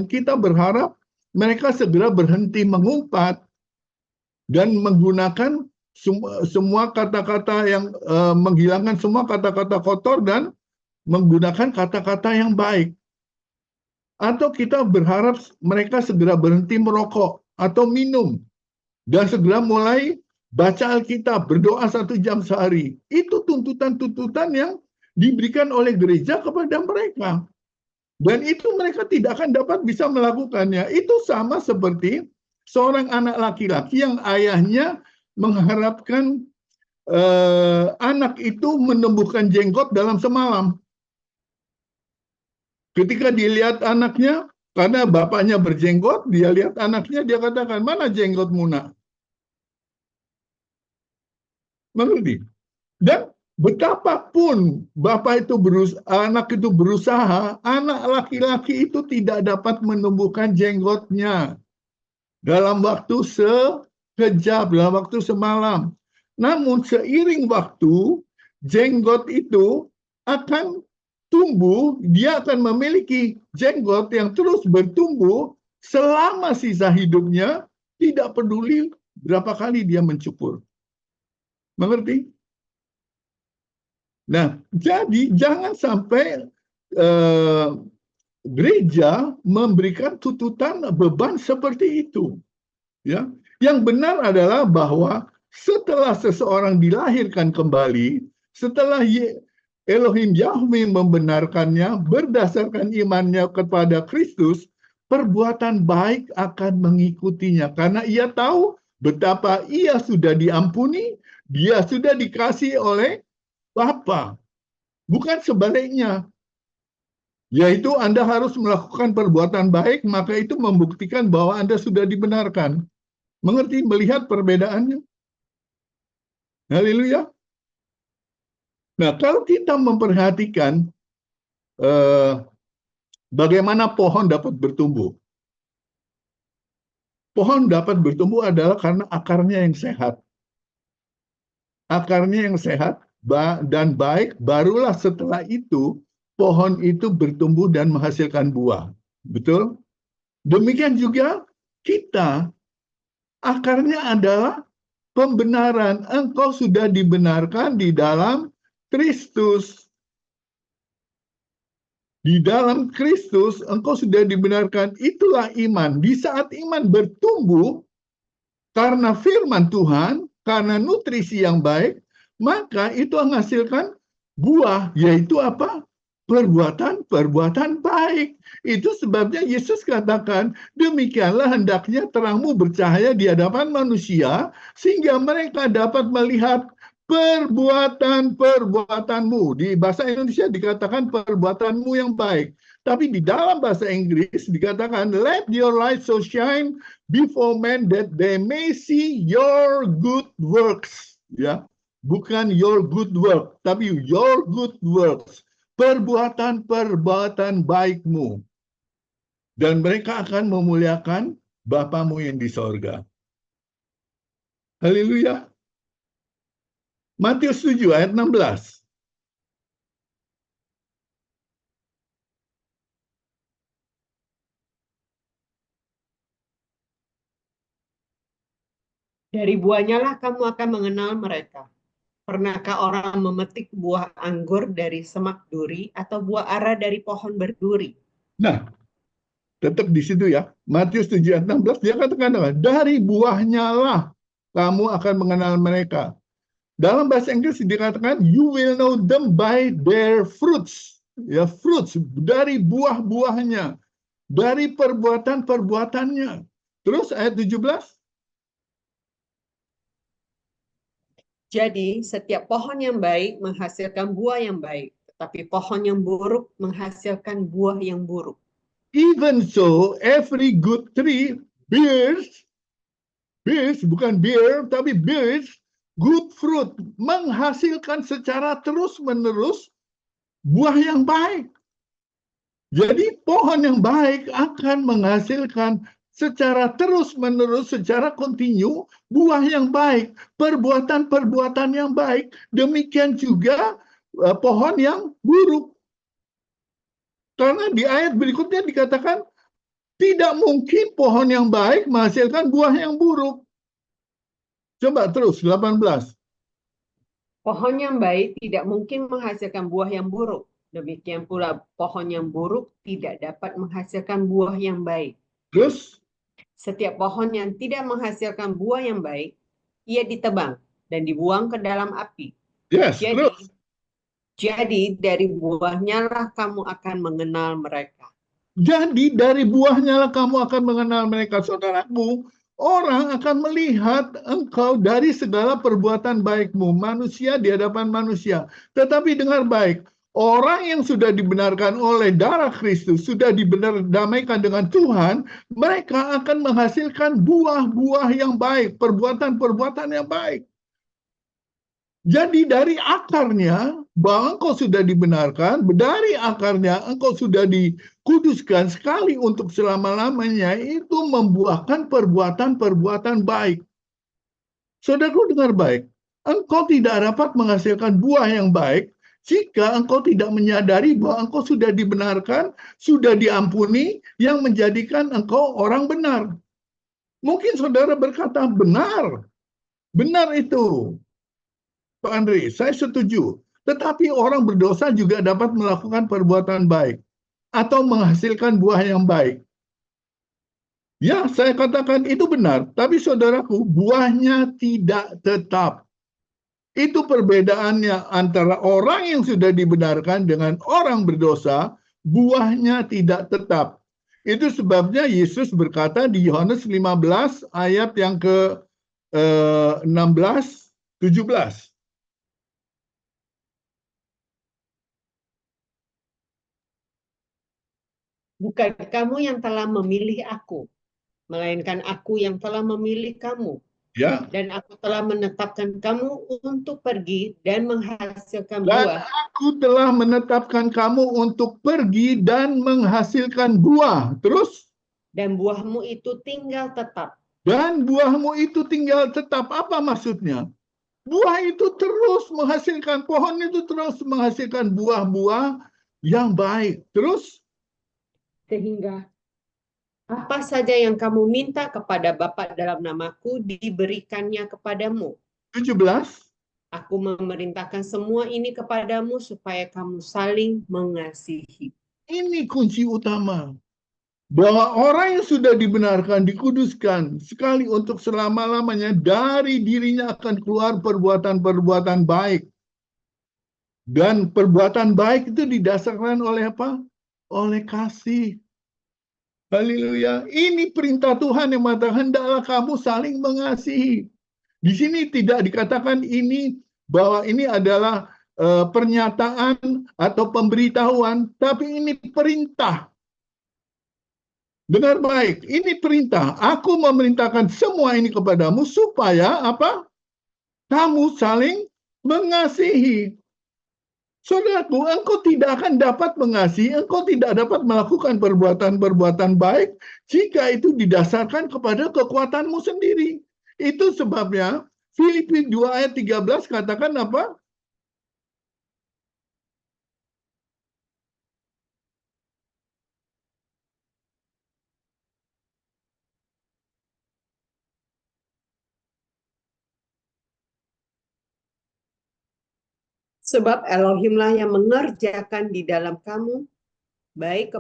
kita berharap mereka segera berhenti mengumpat dan menggunakan semua kata-kata yang menghilangkan semua kata-kata kotor dan menggunakan kata-kata yang baik. Atau kita berharap mereka segera berhenti merokok atau minum dan segera mulai baca Alkitab, berdoa 1 jam sehari. Itu tuntutan-tuntutan yang diberikan oleh gereja kepada mereka. Dan itu mereka tidak akan dapat bisa melakukannya. Itu sama seperti seorang anak laki-laki yang ayahnya mengharapkan anak itu menumbuhkan jenggot dalam semalam. Ketika dilihat anaknya Karena bapaknya berjenggot, dia lihat anaknya, dia katakan, mana jenggotmu nak? Mengerti? Dan betapapun anak itu berusaha, anak laki-laki itu tidak dapat menumbuhkan jenggotnya dalam waktu sekejap, dalam waktu semalam. Namun seiring waktu, jenggot itu akan tumbuh, dia akan memiliki jenggot yang terus bertumbuh selama sisa hidupnya, tidak peduli berapa kali dia mencukur. Mengerti? Nah, jadi jangan sampai gereja memberikan tuntutan beban seperti itu. Ya, yang benar adalah bahwa setelah seseorang dilahirkan kembali, setelah Elohim Yahweh membenarkannya berdasarkan imannya kepada Kristus, perbuatan baik akan mengikutinya karena ia tahu betapa ia sudah diampuni, dia sudah dikasihi oleh Bapa. Bukan sebaliknya. Yaitu Anda harus melakukan perbuatan baik, maka itu membuktikan bahwa Anda sudah dibenarkan. Mengerti, melihat perbedaannya? Haleluya. Nah, kalau kita memperhatikan bagaimana pohon dapat bertumbuh. Pohon dapat bertumbuh adalah karena akarnya yang sehat. Akarnya yang sehat dan baik, barulah setelah itu pohon itu bertumbuh dan menghasilkan buah. Betul? Demikian juga kita, akarnya adalah pembenaran. Engkau sudah dibenarkan di dalam Kristus. Di dalam Kristus, engkau sudah dibenarkan. Itulah iman. Di saat iman bertumbuh, karena firman Tuhan, karena nutrisi yang baik, maka itu menghasilkan buah, yaitu apa? Perbuatan-perbuatan baik. Itu sebabnya Yesus katakan, demikianlah hendaknya terangmu bercahaya di hadapan manusia, sehingga mereka dapat melihat perbuatan-perbuatanmu. Di bahasa Indonesia dikatakan perbuatanmu yang baik. Tapi di dalam bahasa Inggris dikatakan, let your light so shine before men that they may see your good works. Ya, bukan your good work, tapi your good works. Perbuatan-perbuatan baikmu. Dan mereka akan memuliakan Bapamu yang di sorga. Haleluya. Matius 7 ayat 16. Dari buahnya lah kamu akan mengenal mereka. Pernahkah orang memetik buah anggur dari semak duri atau buah ara dari pohon berduri? Nah, tetap di situ ya. Matius 7 ayat 16 dia katakan dari buahnya lah kamu akan mengenal mereka. Dalam bahasa Inggris dikatakan you will know them by their fruits. Ya, fruits dari buah-buahnya, dari perbuatan-perbuatannya. Terus ayat 17. Jadi, setiap pohon yang baik menghasilkan buah yang baik, tetapi pohon yang buruk menghasilkan buah yang buruk. Even so, every good tree bears, bukan bear, tapi bears good fruit, menghasilkan secara terus-menerus buah yang baik. Jadi pohon yang baik akan menghasilkan secara terus-menerus, secara kontinu, buah yang baik, perbuatan-perbuatan yang baik. Demikian juga pohon yang buruk. Karena di ayat berikutnya dikatakan, tidak mungkin pohon yang baik menghasilkan buah yang buruk. Coba terus, 18. Pohon yang baik tidak mungkin menghasilkan buah yang buruk. Demikian pula pohon yang buruk tidak dapat menghasilkan buah yang baik. Terus, setiap pohon yang tidak menghasilkan buah yang baik, ia ditebang dan dibuang ke dalam api. yes, terus. Jadi dari buahnya lah kamu akan mengenal mereka. Jadi dari buahnya lah kamu akan mengenal mereka, saudaraku. Orang akan melihat engkau dari segala perbuatan baikmu, manusia di hadapan manusia. Tetapi dengar baik, Orang yang sudah dibenarkan oleh darah Kristus, sudah didamaikan dengan Tuhan, mereka akan menghasilkan buah-buah yang baik, perbuatan-perbuatan yang baik. Jadi dari akarnya, bahwa engkau sudah dibenarkan, dari akarnya engkau sudah dikuduskan sekali untuk selama-lamanya, itu membuahkan perbuatan-perbuatan baik. Saudaraku dengar baik, engkau tidak dapat menghasilkan buah yang baik jika engkau tidak menyadari bahwa engkau sudah dibenarkan, sudah diampuni, yang menjadikan engkau orang benar. Mungkin saudara berkata, benar. Benar itu, Pak Andri, saya setuju. Tetapi orang berdosa juga dapat melakukan perbuatan baik atau menghasilkan buah yang baik. Ya, saya katakan itu benar. Tapi saudaraku, buahnya tidak tetap. Itu perbedaannya antara orang yang sudah dibenarkan dengan orang berdosa, buahnya tidak tetap. Itu sebabnya Yesus berkata di Yohanes 15 ayat yang ke 16, 17. Bukan kamu yang telah memilih aku, melainkan aku yang telah memilih kamu. Ya. Dan aku telah menetapkan kamu untuk pergi dan menghasilkan Dan buah. aku telah menetapkan kamu untuk pergi dan menghasilkan buah. Terus? Dan buahmu itu tinggal tetap. Dan buahmu itu tinggal tetap. Apa maksudnya? Buah itu terus menghasilkan, pohon itu terus menghasilkan buah-buah yang baik. Terus? Sehingga apa saja yang kamu minta kepada Bapa dalam namaku diberikannya kepadamu. 17. Aku memerintahkan semua ini kepadamu supaya kamu saling mengasihi. Ini kunci utama. Bahwa orang yang sudah dibenarkan, dikuduskan sekali untuk selama-lamanya, dari dirinya akan keluar perbuatan-perbuatan baik. Dan perbuatan baik itu didasarkan oleh apa? Oleh kasih. Haleluya. Ini perintah Tuhan yang mengatakan hendaklah kamu saling mengasihi. Di sini tidak dikatakan ini bahwa ini adalah pernyataan atau pemberitahuan, tapi ini perintah. Dengar baik, ini perintah. Aku memerintahkan semua ini kepadamu supaya apa? Kamu saling mengasihi. Saudaraku, engkau tidak akan dapat mengasihi, engkau tidak dapat melakukan perbuatan-perbuatan baik jika itu didasarkan kepada kekuatanmu sendiri. Itu sebabnya Filipi 2 ayat 13 katakan apa? Sebab Elohimlah yang mengerjakan di dalam kamu baik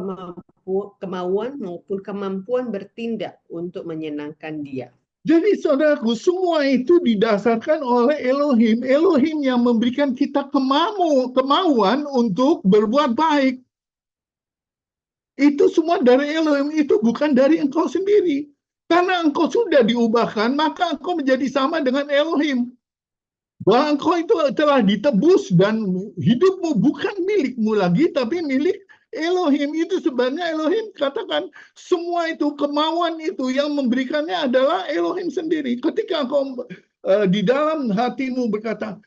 kemauan maupun kemampuan bertindak untuk menyenangkan Dia. Jadi saudaraku, semua itu didasarkan oleh Elohim. Elohim yang memberikan kita kemauan untuk berbuat baik. Itu semua dari Elohim, itu bukan dari engkau sendiri. Karena engkau sudah diubahkan, maka engkau menjadi sama dengan Elohim. Bahwa engkau itu telah ditebus dan hidupmu bukan milikmu lagi, tapi milik Elohim. Itu sebenarnya Elohim katakan semua itu, kemauan itu yang memberikannya adalah Elohim sendiri. Ketika engkau di dalam hatimu berkata,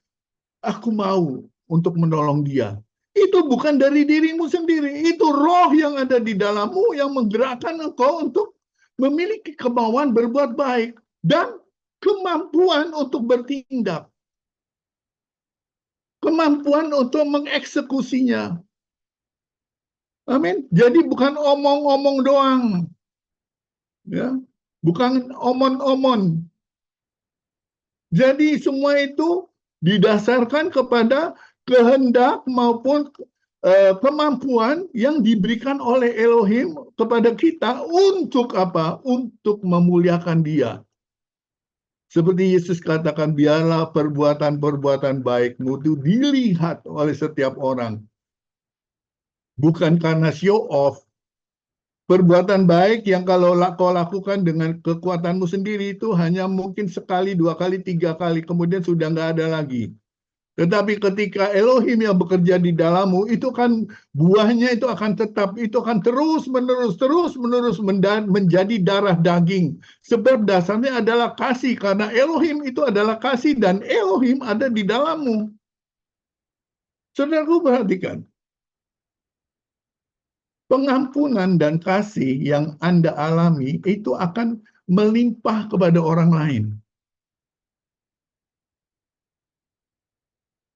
aku mau untuk menolong dia. Itu bukan dari dirimu sendiri. Itu roh yang ada di dalammu yang menggerakkan engkau untuk memiliki kemauan berbuat baik. Dan kemampuan untuk bertindak. Kemampuan untuk mengeksekusinya. Amin. Jadi bukan omong-omong doang. Ya, bukan omon-omon. Jadi semua itu didasarkan kepada kehendak maupun kemampuan yang diberikan oleh Elohim kepada kita untuk apa? Untuk memuliakan Dia. Seperti Yesus katakan, biarlah perbuatan-perbuatan baikmu itu dilihat oleh setiap orang. Bukan karena show off. Perbuatan baik yang kalau kau lakukan dengan kekuatanmu sendiri itu hanya mungkin sekali, 2 kali, 3 kali, kemudian sudah nggak ada lagi. Tetapi ketika Elohim yang bekerja di dalammu, itu kan buahnya itu akan tetap, itu akan terus menerus menjadi darah daging. Sebab dasarnya adalah kasih, karena Elohim itu adalah kasih dan Elohim ada di dalammu. Saudaraku perhatikan, pengampunan dan kasih yang Anda alami itu akan melimpah kepada orang lain.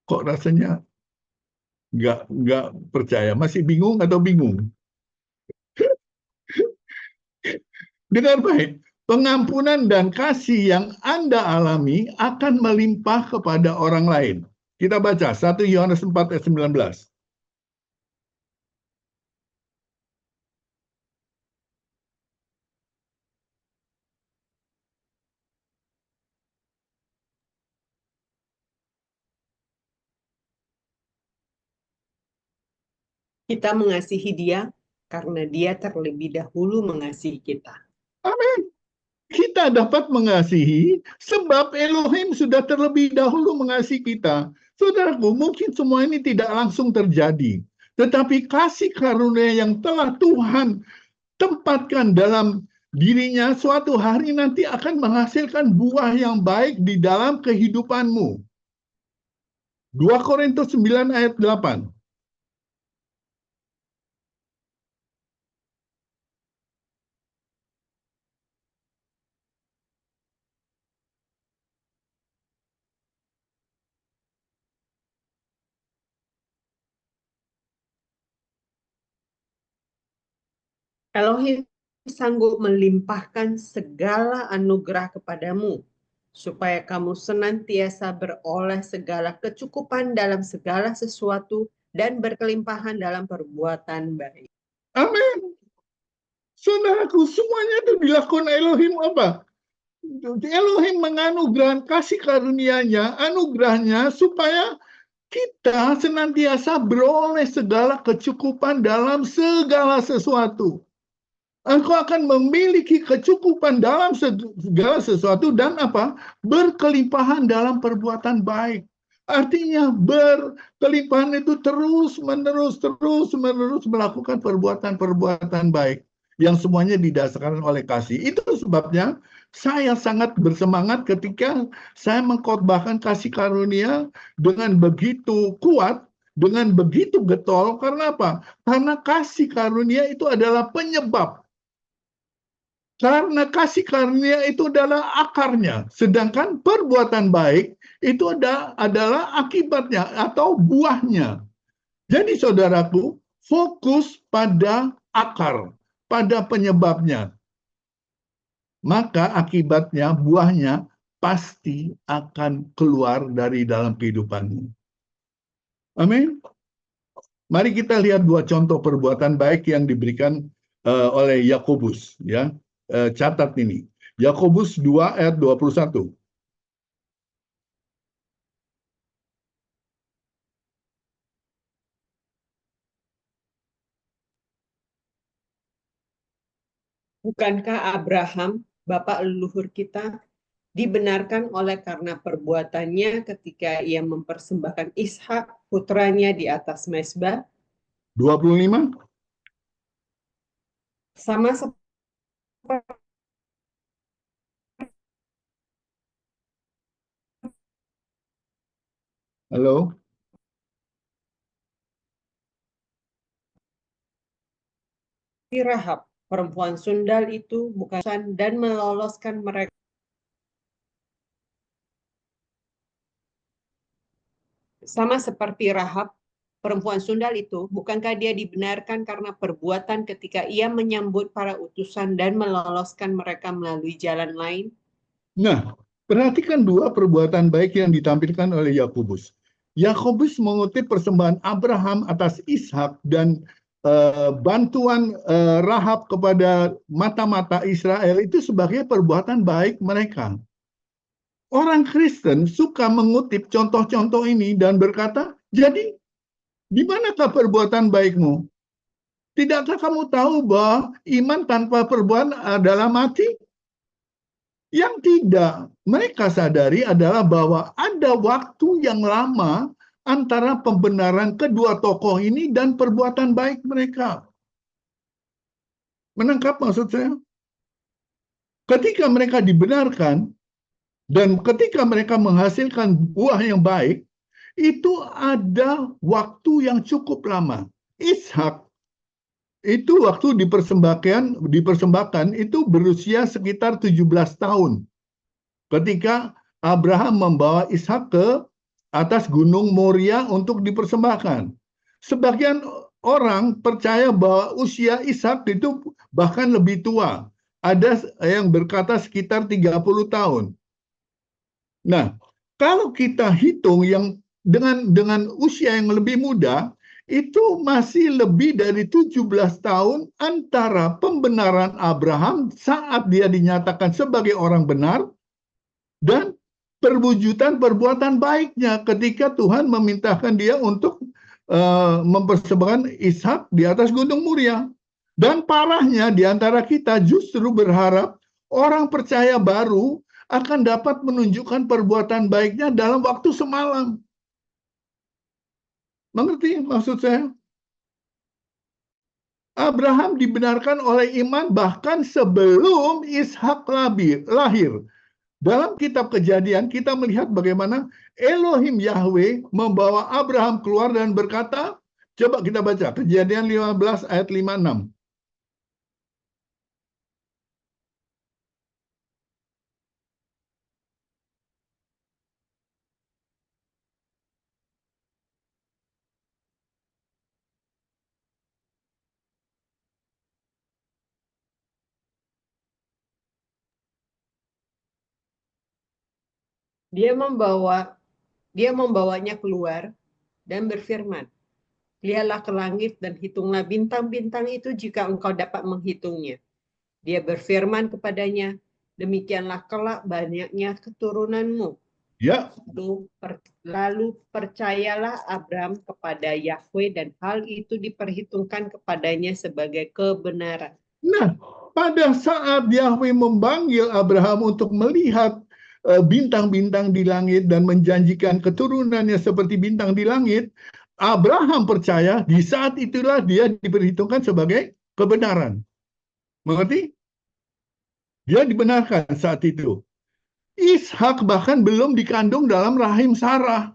Kok rasanya nggak percaya? Masih bingung atau bingung? Dengar baik, pengampunan dan kasih yang Anda alami akan melimpah kepada orang lain. Kita baca 1 Yohanes 4 ayat 19. Kita mengasihi Dia karena Dia terlebih dahulu mengasihi kita. Amin. Kita dapat mengasihi sebab Elohim sudah terlebih dahulu mengasihi kita. Saudaraku, mungkin semua ini tidak langsung terjadi. Tetapi kasih karunia yang telah Tuhan tempatkan dalam dirinya suatu hari nanti akan menghasilkan buah yang baik di dalam kehidupanmu. 2 Korintus 9 ayat 8. Elohim sanggup melimpahkan segala anugerah kepadamu, supaya kamu senantiasa beroleh segala kecukupan dalam segala sesuatu dan berkelimpahan dalam perbuatan baik. Amin. Saudaraku, semuanya itu dilakukan Elohim apa? Elohim menganugerahkan kasih karunia-Nya, anugerahnya supaya kita senantiasa beroleh segala kecukupan dalam segala sesuatu. Engkau akan memiliki kecukupan dalam segala sesuatu dan apa? Berkelimpahan dalam perbuatan baik. Artinya berkelimpahan itu terus menerus melakukan perbuatan-perbuatan baik yang semuanya didasarkan oleh kasih. Itu sebabnya saya sangat bersemangat ketika saya mengkhotbahkan kasih karunia dengan begitu kuat, dengan begitu getol. Karena apa? Karena kasih karunia itu adalah penyebab. Karena kasih karunia itu adalah akarnya, sedangkan perbuatan baik itu adalah akibatnya atau buahnya. Jadi saudaraku, fokus pada akar, pada penyebabnya. Maka akibatnya, buahnya pasti akan keluar dari dalam kehidupanmu. Amin. Mari kita lihat dua contoh perbuatan baik yang diberikan oleh Yakobus, ya. Catat ini. Yakobus 2 ayat 21. Bukankah Abraham, bapak leluhur kita, dibenarkan oleh karena perbuatannya ketika ia mempersembahkan Ishak putranya di atas mezbah? 25. Sama seperti Halo. Rahab, perempuan sundal itu bukan dan meloloskan mereka. Sama seperti Rahab, perempuan sundal itu, bukankah dia dibenarkan karena perbuatan ketika ia menyambut para utusan dan meloloskan mereka melalui jalan lain? Nah, perhatikan dua perbuatan baik yang ditampilkan oleh Yakobus. Yakobus mengutip persembahan Abraham atas Ishak dan bantuan Rahab kepada mata-mata Israel itu sebagai perbuatan baik mereka. Orang Kristen suka mengutip contoh-contoh ini dan berkata, jadi di manakah perbuatan baikmu? Tidakkah kamu tahu bahwa iman tanpa perbuatan adalah mati? Yang tidak mereka sadari adalah bahwa ada waktu yang lama antara pembenaran kedua tokoh ini dan perbuatan baik mereka. Menangkap maksud saya? Ketika mereka dibenarkan dan ketika mereka menghasilkan buah yang baik, itu ada waktu yang cukup lama. Ishak itu waktu dipersembahkan itu berusia sekitar 17 tahun. Ketika Abraham membawa Ishak ke atas gunung Moria untuk dipersembahkan. Sebagian orang percaya bahwa usia Ishak itu bahkan lebih tua. Ada yang berkata sekitar 30 tahun. Nah, kalau kita hitung yang dengan usia yang lebih muda, itu masih lebih dari 17 tahun antara pembenaran Abraham saat dia dinyatakan sebagai orang benar dan perwujudan perbuatan baiknya ketika Tuhan memintakan dia untuk mempersembahkan Ishak di atas gunung Moria. Dan parahnya di antara kita justru berharap orang percaya baru akan dapat menunjukkan perbuatan baiknya dalam waktu semalam. Mengerti maksud saya? Abraham dibenarkan oleh iman bahkan sebelum Ishak lahir. Dalam kitab Kejadian kita melihat bagaimana Elohim Yahweh membawa Abraham keluar dan berkata, coba kita baca Kejadian 15 ayat 5-6. Dia membawanya keluar dan berfirman, lihatlah ke langit dan hitunglah bintang-bintang itu jika engkau dapat menghitungnya. Dia berfirman kepadanya, demikianlah kelak banyaknya keturunanmu. Ya, Lalu percayalah Abraham kepada Yahweh dan hal itu diperhitungkan kepadanya sebagai kebenaran. nah, pada saat Yahweh memanggil Abraham untuk melihat bintang-bintang di langit dan menjanjikan keturunannya seperti bintang di langit, Abraham percaya di saat itulah dia diperhitungkan sebagai kebenaran. Mengerti? Dia dibenarkan saat itu. Ishak bahkan belum dikandung dalam rahim Sarah.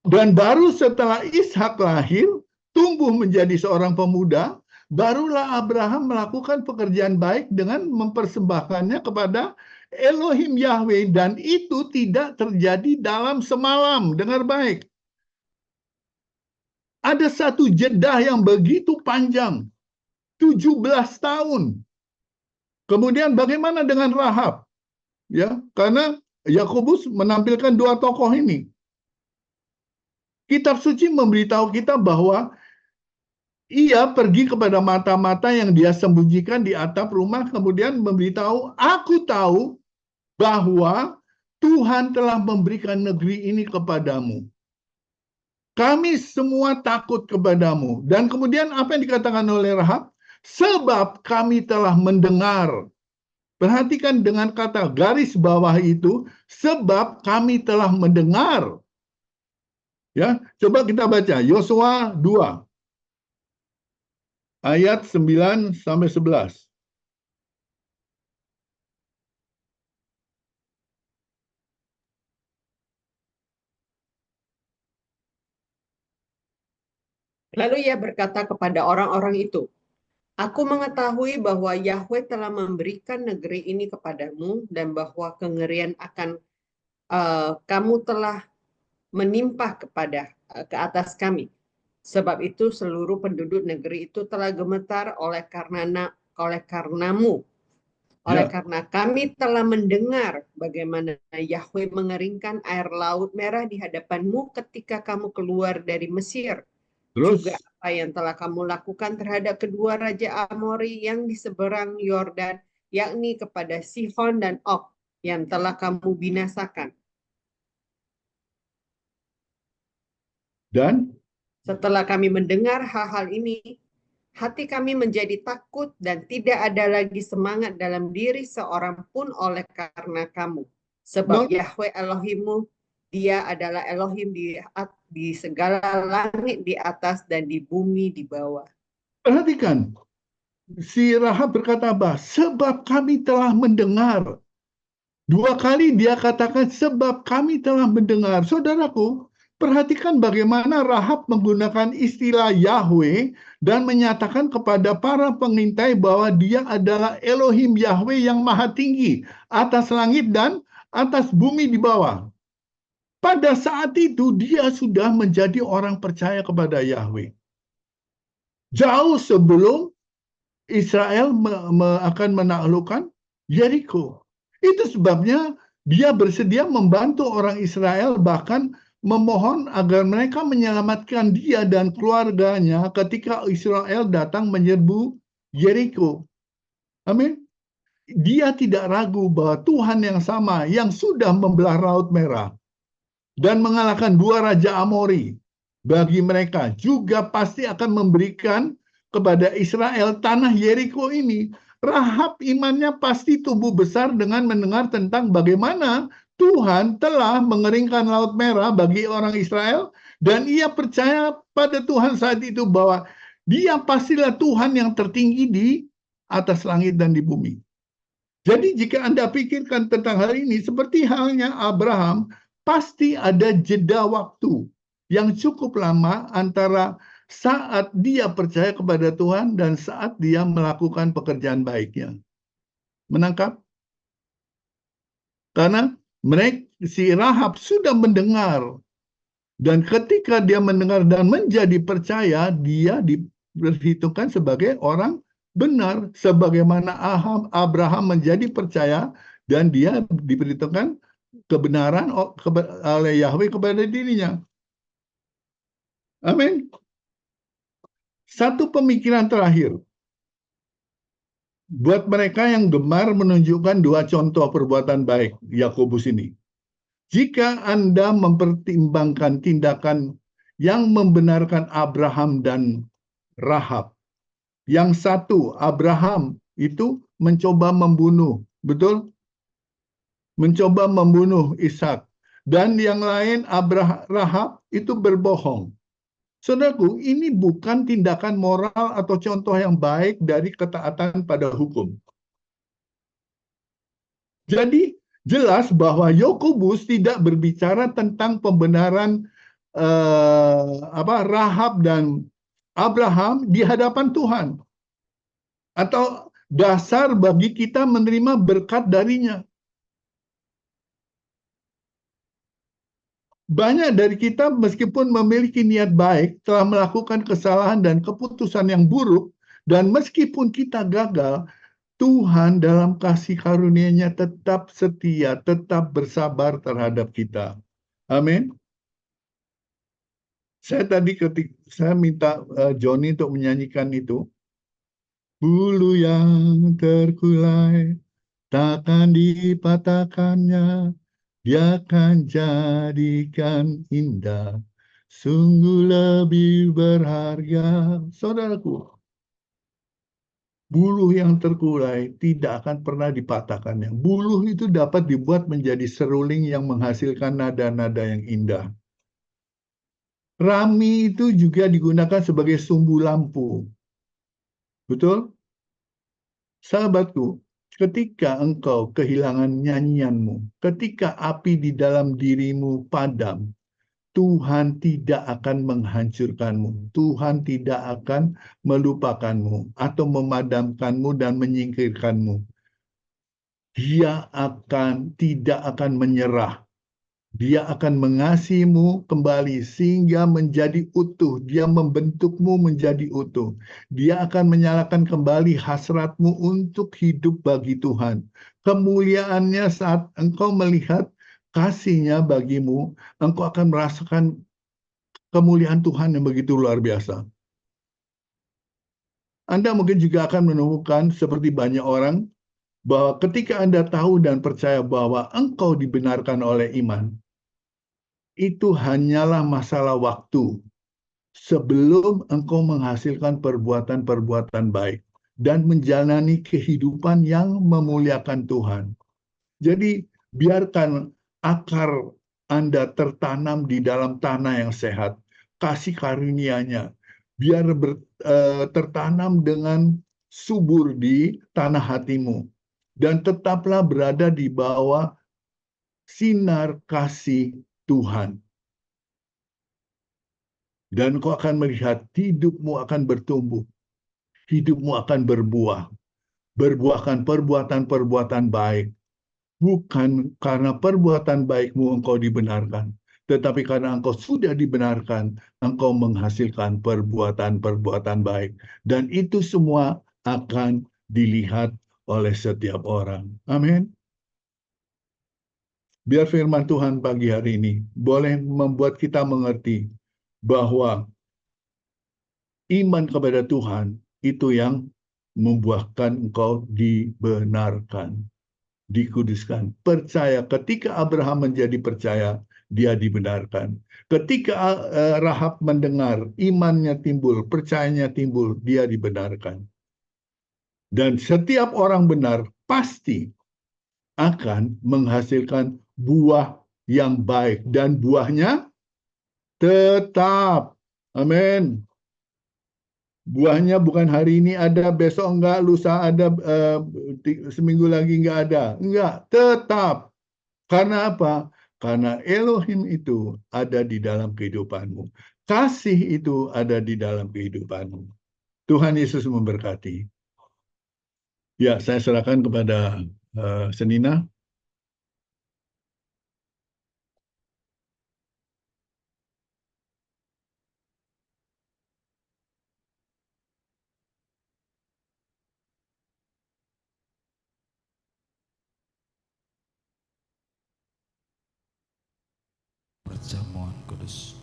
Dan baru setelah Ishak lahir, tumbuh menjadi seorang pemuda, barulah Abraham melakukan pekerjaan baik dengan mempersembahkannya kepada Elohim Yahweh. Dan itu tidak terjadi dalam semalam. Dengar baik. Ada satu jeda yang begitu panjang. 17 tahun. Kemudian bagaimana dengan Rahab? Ya, karena Yakobus menampilkan dua tokoh ini. Kitab suci memberitahu kita bahwa ia pergi kepada mata-mata yang dia sembunyikan di atap rumah, kemudian memberitahu, aku tahu bahwa Tuhan telah memberikan negeri ini kepadamu. Kami semua takut kepadamu. Dan kemudian apa yang dikatakan oleh Rahab? Sebab kami telah mendengar. Perhatikan dengan kata garis bawah itu, sebab kami telah mendengar. Ya, coba kita baca Yosua 2 ayat 9 sampai 11. Lalu ia berkata kepada orang-orang itu, aku mengetahui bahwa Yahweh telah memberikan negeri ini kepadamu dan bahwa kengerian akan kamu telah menimpa ke atas kami. Sebab itu seluruh penduduk negeri itu telah gemetar oleh karenamu. Oleh karena kami telah mendengar bagaimana Yahweh mengeringkan air laut merah di hadapanmu ketika kamu keluar dari Mesir. Terus, Juga apa yang telah kamu lakukan terhadap kedua raja Amori yang di seberang Yordan, yakni kepada Sihon dan Og, yang telah kamu binasakan. dan Setelah kami mendengar hal-hal ini, hati kami menjadi takut dan tidak ada lagi semangat dalam diri seorang pun oleh karena kamu. Sebab Yahweh Elohimmu, Dia adalah Elohim di segala langit di atas dan di bumi di bawah. Perhatikan, si Rahab berkata apa? Sebab kami telah mendengar. 2 kali dia katakan sebab kami telah mendengar. Saudaraku, perhatikan bagaimana Rahab menggunakan istilah Yahweh dan menyatakan kepada para pengintai bahwa dia adalah Elohim Yahweh yang maha tinggi atas langit dan atas bumi di bawah. Pada saat itu dia sudah menjadi orang percaya kepada Yahweh. Jauh sebelum Israel akan menaklukkan Yeriko. Itu sebabnya dia bersedia membantu orang Israel, bahkan memohon agar mereka menyelamatkan dia dan keluarganya ketika Israel datang menyerbu Yeriko. Amin. Dia tidak ragu bahwa Tuhan yang sama yang sudah membelah Laut Merah dan mengalahkan 2 raja Amori bagi mereka juga pasti akan memberikan kepada Israel tanah Yeriko ini. Rahab imannya pasti tumbuh besar dengan mendengar tentang bagaimana Tuhan telah mengeringkan Laut Merah bagi orang Israel, dan ia percaya pada Tuhan saat itu bahwa dia pastilah Tuhan yang tertinggi di atas langit dan di bumi. Jadi jika Anda pikirkan tentang hal ini, seperti halnya Abraham, pasti ada jeda waktu yang cukup lama antara saat dia percaya kepada Tuhan dan saat dia melakukan pekerjaan baiknya. Menangkap? Karena si Rahab sudah mendengar, dan ketika dia mendengar dan menjadi percaya, dia diperhitungkan sebagai orang benar, sebagaimana Abraham menjadi percaya dan dia diperhitungkan kebenaran oleh Yahweh kepada dirinya. Amin. Satu pemikiran terakhir buat mereka yang gemar menunjukkan 2 contoh perbuatan baik Yakobus ini. Jika Anda mempertimbangkan tindakan yang membenarkan Abraham dan Rahab, yang satu Abraham itu mencoba membunuh, betul? Mencoba membunuh Ishak, dan yang lain Rahab itu berbohong. Saudaraku, ini bukan tindakan moral atau contoh yang baik dari ketaatan pada hukum. Jadi jelas bahwa Yakobus tidak berbicara tentang pembenaran Rahab dan Abraham di hadapan Tuhan, atau dasar bagi kita menerima berkat darinya. Banyak dari kita meskipun memiliki niat baik telah melakukan kesalahan dan keputusan yang buruk, dan meskipun kita gagal, Tuhan dalam kasih karunia-Nya tetap setia, tetap bersabar terhadap kita. Amin. Saya minta Johnny untuk menyanyikan itu. Bulu yang terkulai takkan dipatahkannya, Dia akan jadikan indah, sungguh lebih berharga. Saudaraku, buluh yang terkulai tidak akan pernah dipatahkannya. Buluh itu dapat dibuat menjadi seruling yang menghasilkan nada-nada yang indah. Rami itu juga digunakan sebagai sumbu lampu. Betul? Sahabatku, ketika engkau kehilangan nyanyianmu, ketika api di dalam dirimu padam, Tuhan tidak akan menghancurkanmu. Tuhan tidak akan melupakanmu atau memadamkanmu dan menyingkirkanmu. Dia tidak akan menyerah. Dia akan mengasihimu kembali sehingga menjadi utuh. Dia membentukmu menjadi utuh. Dia akan menyalakan kembali hasratmu untuk hidup bagi Tuhan. Kemuliaannya saat engkau melihat kasih-Nya bagimu, engkau akan merasakan kemuliaan Tuhan yang begitu luar biasa. Anda mungkin juga akan menemukan seperti banyak orang, bahwa ketika Anda tahu dan percaya bahwa engkau dibenarkan oleh iman, itu hanyalah masalah waktu sebelum engkau menghasilkan perbuatan-perbuatan baik dan menjalani kehidupan yang memuliakan Tuhan. Jadi biarkan akar Anda tertanam di dalam tanah yang sehat, kasih karunia-Nya, biar tertanam dengan subur di tanah hatimu, dan tetaplah berada di bawah sinar kasih Tuhan. Dan kau akan melihat hidupmu akan bertumbuh, hidupmu akan berbuah, berbuahkan perbuatan-perbuatan baik. Bukan karena perbuatan baikmu engkau dibenarkan, tetapi karena engkau sudah dibenarkan, engkau menghasilkan perbuatan-perbuatan baik. Dan itu semua akan dilihat oleh setiap orang. Amin. Biar firman Tuhan pagi hari ini boleh membuat kita mengerti bahwa iman kepada Tuhan itu yang membuahkan engkau dibenarkan, dikuduskan. Percaya, ketika Abraham menjadi percaya, dia dibenarkan. Ketika Rahab mendengar, imannya timbul, percayanya timbul, dia dibenarkan. Dan setiap orang benar pasti akan menghasilkan buah yang baik, dan buahnya tetap. Amin. Buahnya bukan hari ini ada, besok enggak, lusa ada, seminggu lagi enggak ada. Enggak, tetap. Karena apa? Karena Elohim itu ada di dalam kehidupanmu. Kasih itu ada di dalam kehidupanmu. Tuhan Yesus memberkati. Ya, saya serahkan kepada Senina. Perjamuan kudus.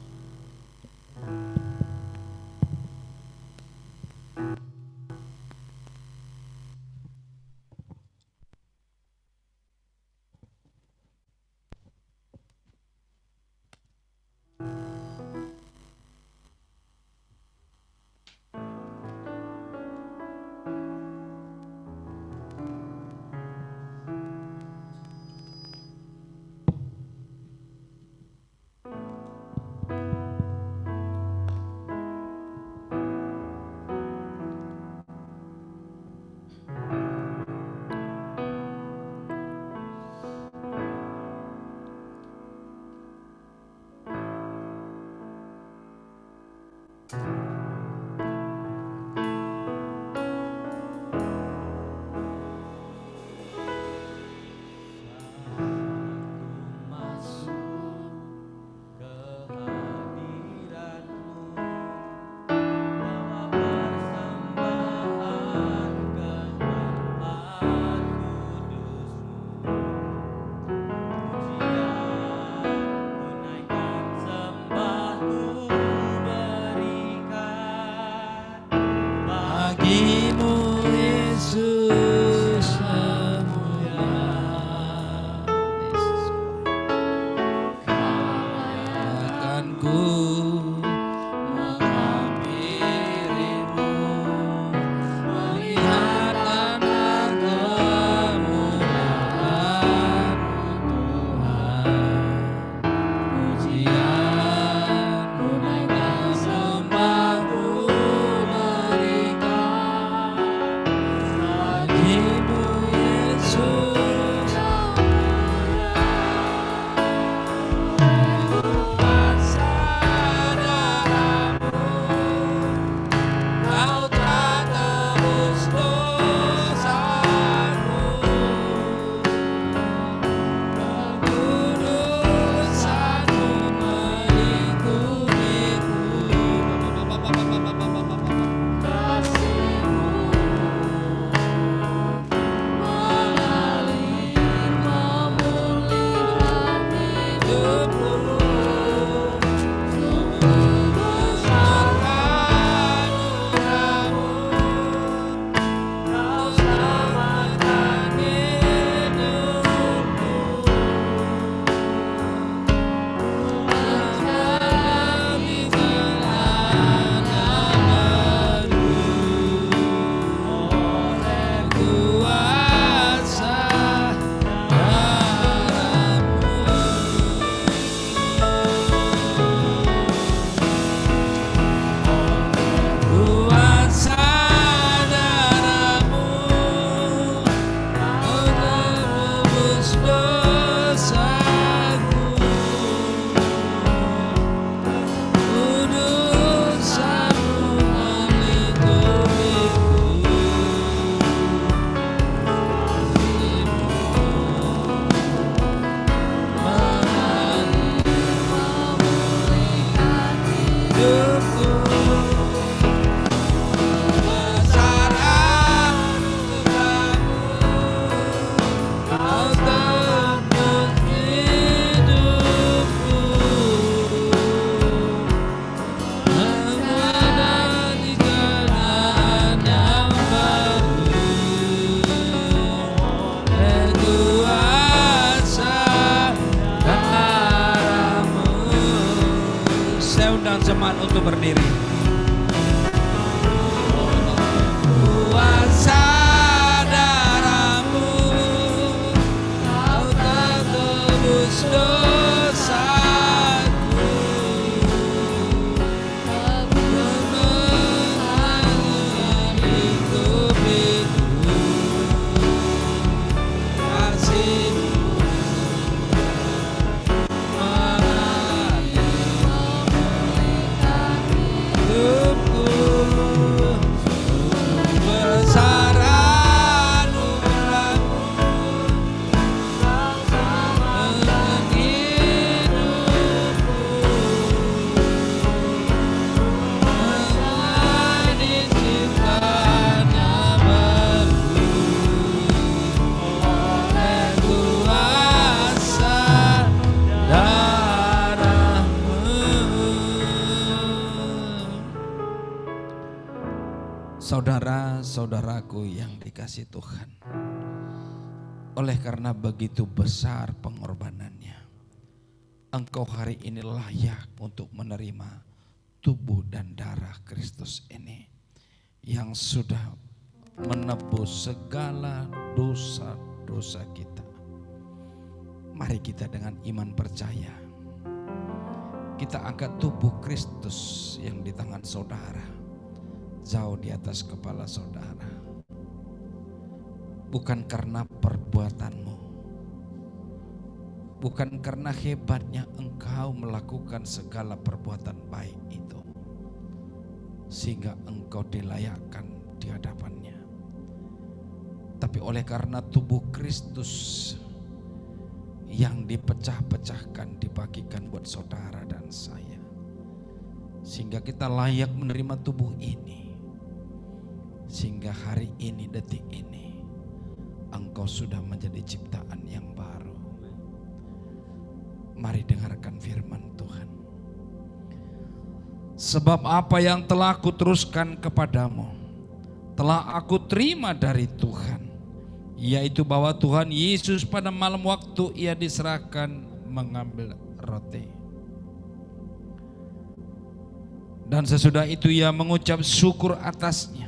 untuk berdiri. Kuasa darahmu, kau telah tebus dosaku. Kemenangan hidup itu, kasih-Mu hidupku. Besar anugerah-Mu dengan hidupku, menjadi ciptaannya baru oleh kuasa darah-Mu. Saudara-saudaraku yang dikasihi Tuhan, oleh karena begitu besar pengorbanannya, engkau hari ini layak untuk menerima tubuh dan darah Kristus ini yang sudah menebus segala dosa-dosa kita. Mari kita dengan iman percaya, kita angkat tubuh Kristus yang di tangan saudara jauh di atas kepala saudara. Bukan karena perbuatanmu, bukan karena hebatnya engkau melakukan segala perbuatan baik itu sehingga engkau dilayakkan di hadapannya, tapi oleh karena tubuh Kristus yang dipecah-pecahkan, dibagikan buat saudara dan saya, sehingga kita layak menerima tubuh ini. Sehingga hari ini, detik ini, engkau sudah menjadi ciptaan yang baru. Mari dengarkan firman Tuhan. Sebab apa yang telah aku teruskan kepadamu, telah aku terima dari Tuhan, yaitu bahwa Tuhan Yesus pada malam waktu ia diserahkan mengambil roti. Dan sesudah itu ia mengucap syukur atasnya.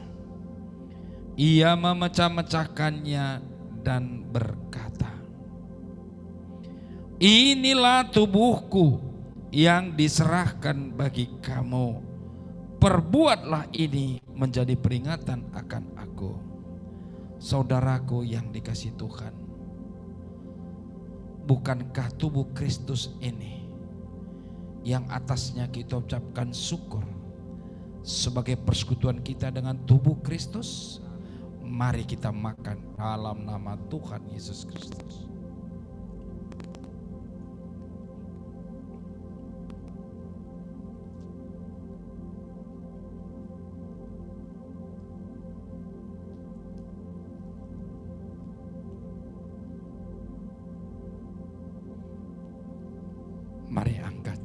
Ia memecah-mecahkannya dan berkata, inilah tubuhku yang diserahkan bagi kamu. Perbuatlah ini menjadi peringatan akan aku. Saudaraku yang dikasihi Tuhan, bukankah tubuh Kristus ini yang atasnya kita ucapkan syukur sebagai persekutuan kita dengan tubuh Kristus? Mari kita makan dalam nama Tuhan Yesus Kristus. Mari angkat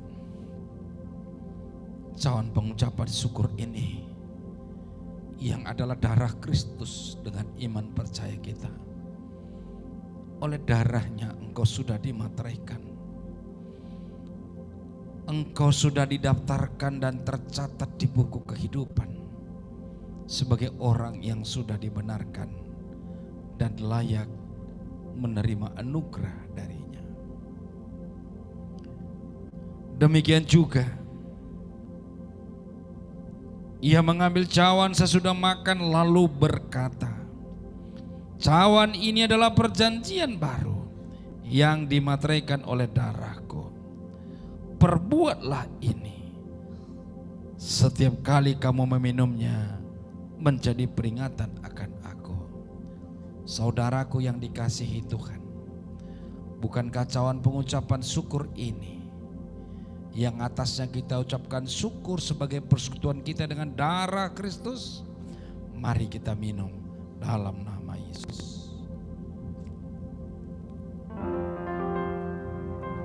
cawan pengucapan syukur ini, yang adalah darah Kristus. Dengan iman percaya kita, oleh darahnya engkau sudah dimateraikan, engkau sudah didaftarkan dan tercatat di buku kehidupan sebagai orang yang sudah dibenarkan dan layak menerima anugerah darinya. Demikian juga ia mengambil cawan sesudah makan lalu berkata, cawan ini adalah perjanjian baru yang dimateraikan oleh darahku. Perbuatlah ini setiap kali kamu meminumnya menjadi peringatan akan aku. Saudaraku yang dikasihi Tuhan, bukankah cawan pengucapan syukur ini yang atasnya kita ucapkan syukur sebagai persekutuan kita dengan darah Kristus? Mari kita minum dalam nama Yesus.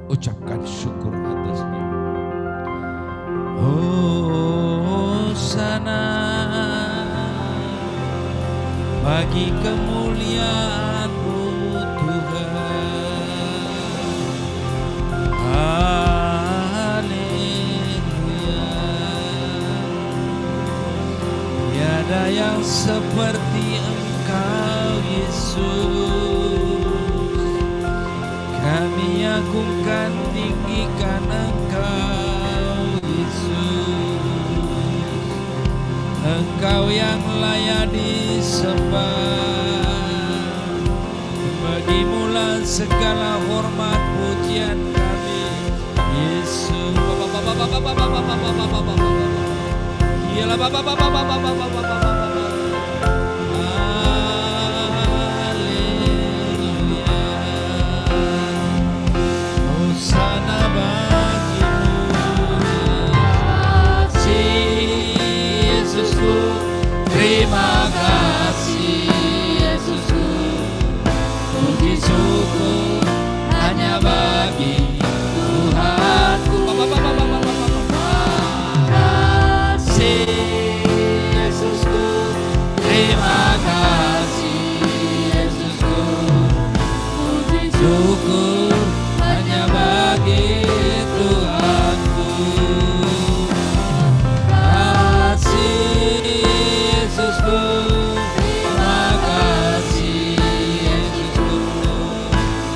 Ucapkan syukur atasnya. Hosana bagi kemuliaan-Mu Tuhan. Haleluya. kami agungkan tinggikan Engkau Yesus. Engkau yang layak disembah, bagimulah segala hormat pujian kami Yesus. Hosana bagimu Yesusku, terima kasih Yesusku, puji syukur hanya bagi Tuhanku. Kasih Yesusku, terima kasih Yesusku, puji syukur hanya bagi Tuhanku. Kasih Yesusku, terima kasih Yesusku,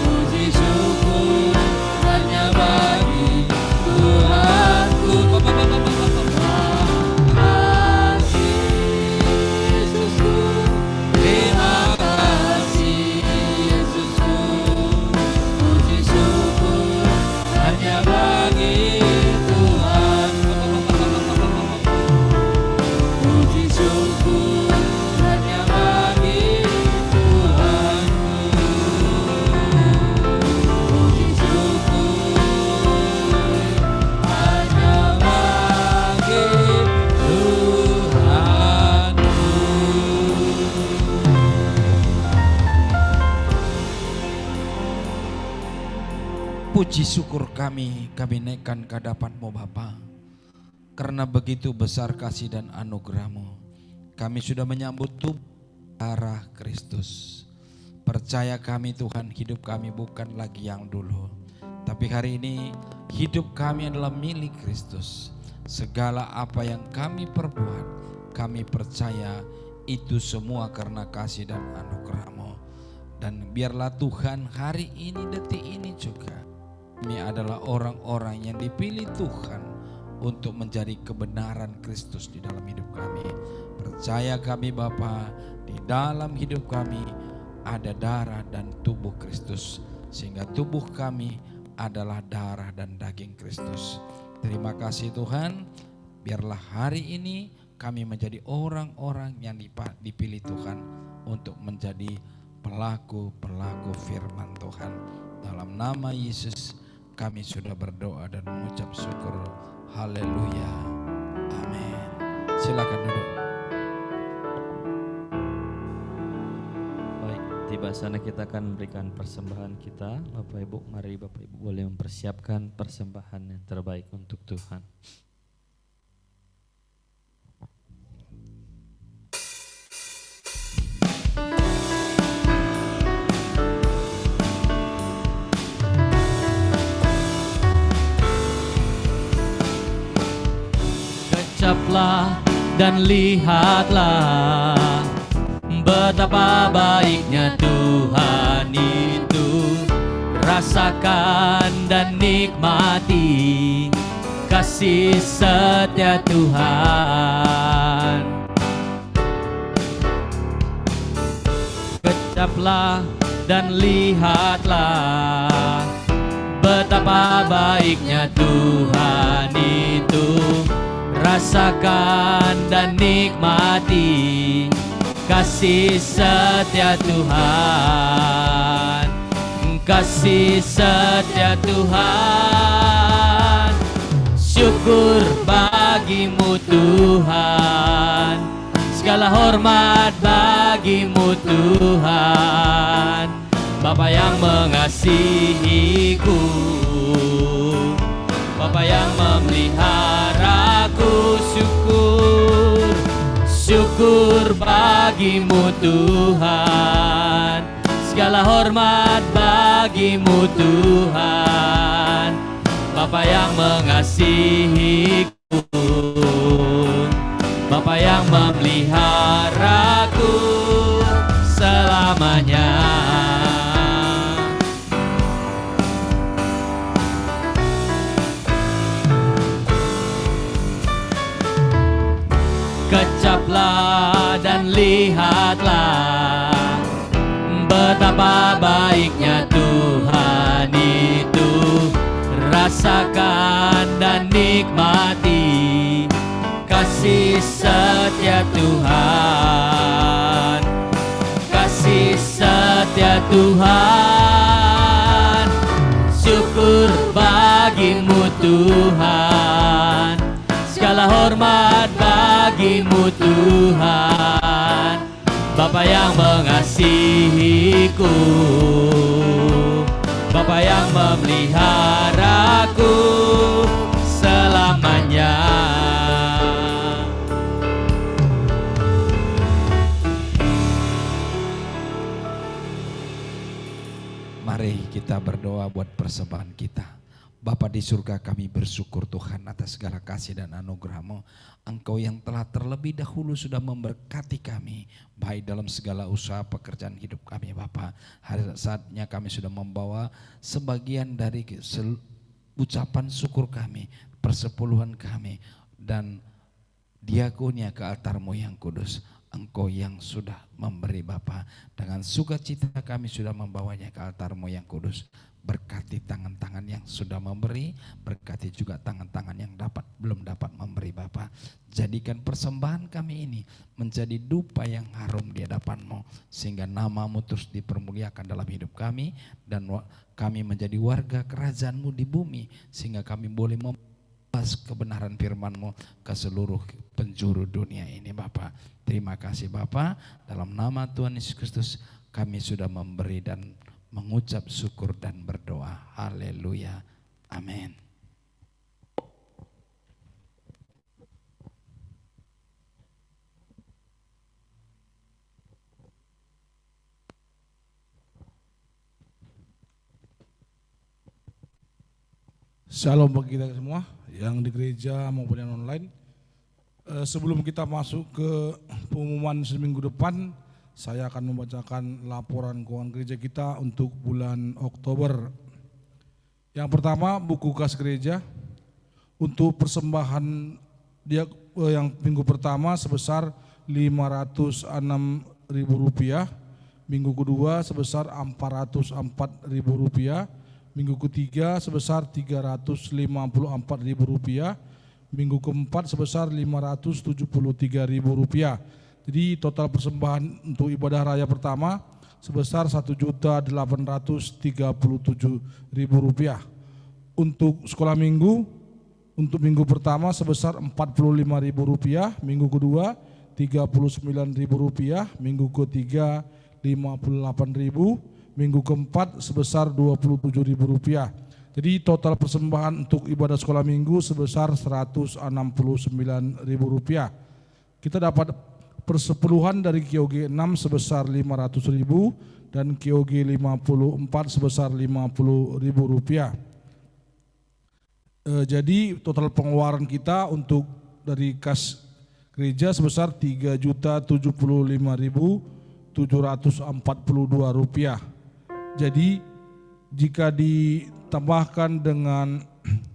puji syukur hanya bagi Tuhanku. Kasih Yesusku, terima kasih Yesusku, puji syukur hanya bagi Tuhanku. Puji syukur hanya bagi Tuhanku. Puji syukur hanya bagi Tuhanku. Puji syukur kami naikkan ke hadapan-Mu Bapa. Karena begitu besar kasih dan anugerah-Mu, kami sudah menyambut tubuh darah Kristus. Percaya kami Tuhan, hidup kami bukan lagi yang dulu, tapi hari ini hidup kami adalah milik Kristus. Segala apa yang kami perbuat, kami percaya itu semua karena kasih dan anugerah-Mu. Dan biarlah Tuhan hari ini, detik ini juga, kami adalah orang-orang yang dipilih Tuhan untuk menjadi kebenaran Kristus di dalam hidup kami. Percaya kami Bapa, di dalam hidup kami ada darah dan tubuh Kristus, sehingga tubuh kami adalah darah dan daging Kristus. Terima kasih Tuhan, biarlah hari ini kami menjadi orang-orang yang dipilih Tuhan untuk menjadi pelaku-pelaku firman Tuhan. Dalam nama Yesus kami sudah berdoa dan mengucap syukur. Haleluya. Amin. Silakan duduk. Baik, tiba sana kita akan memberikan persembahan kita. Bapak Ibu, mari Bapak Ibu boleh mempersiapkan persembahan yang terbaik untuk Tuhan. Ucaplah dan lihatlah betapa baiknya Tuhan itu. Rasakan dan nikmati kasih setia Tuhan. Ucaplah dan lihatlah betapa baiknya Tuhan itu. Rasakan dan nikmati kasih setia Tuhan. Kasih setia Tuhan. Syukur bagimu Tuhan. Segala hormat bagimu Tuhan. Bapa yang mengasihiku, Bapa yang memeliharaku, syukur, syukur bagimu Tuhan. Segala hormat bagimu Tuhan. Bapa yang mengasihiku, Bapa yang memeliharaku selamanya. dan lihatlah betapa baiknya Tuhan itu. Rasakan dan nikmati kasih setia Tuhan, kasih setia Tuhan. Syukur bagimu Tuhan, segala hormat bagimu Tuhan. Bapa yang mengasihiku, Bapa yang memeliharaku selamanya. Mari kita berdoa buat persembahan kita. Bapa di surga, kami bersyukur Tuhan atas segala kasih dan anugerah-Mu. Engkau yang telah terlebih dahulu sudah memberkati kami, baik dalam segala usaha pekerjaan hidup kami Bapa. Hari saatnya kami sudah membawa sebagian dari ucapan syukur kami, persepuluhan kami, dan diakonia ke altar-Mu yang kudus. Engkau yang sudah memberi Bapa, dengan sukacita kami sudah membawanya ke altar-Mu yang kudus. Berkati tangan-tangan yang sudah memberi, berkati juga tangan-tangan yang belum dapat memberi Bapa. Jadikan persembahan kami ini menjadi dupa yang harum di hadapan-Mu, sehingga nama-Mu terus dipermuliakan dalam hidup kami, dan kami menjadi warga kerajaan-Mu di bumi, sehingga kami boleh membahas kebenaran firman-Mu ke seluruh penjuru dunia ini Bapa. Terima kasih Bapa, dalam nama Tuhan Yesus Kristus kami sudah memberi dan mengucap syukur dan berdoa. Haleluya. Amin. Shalom bagi kita semua yang di gereja maupun yang online. Sebelum kita masuk ke pengumuman seminggu depan, saya akan membacakan laporan keuangan gereja kita untuk bulan Oktober. Yang pertama, buku kas gereja. Untuk persembahan yang minggu pertama sebesar Rp506.000, minggu kedua sebesar Rp404.000, minggu ketiga sebesar Rp354.000, minggu keempat sebesar Rp573.000. Jadi total persembahan untuk ibadah raya pertama sebesar Rp1.837.000. Untuk sekolah minggu, untuk minggu pertama sebesar Rp45.000, minggu kedua Rp39.000, minggu ketiga Rp58.000, minggu keempat sebesar Rp27.000. Jadi total persembahan untuk ibadah sekolah minggu sebesar Rp169.000. Kita dapat persepuluhan dari KOG 6 sebesar Rp500.000 dan KOG 54 sebesar Rp50.000. Jadi total pengeluaran kita untuk dari kas gereja sebesar Rp3.075.742. Jadi jika ditambahkan dengan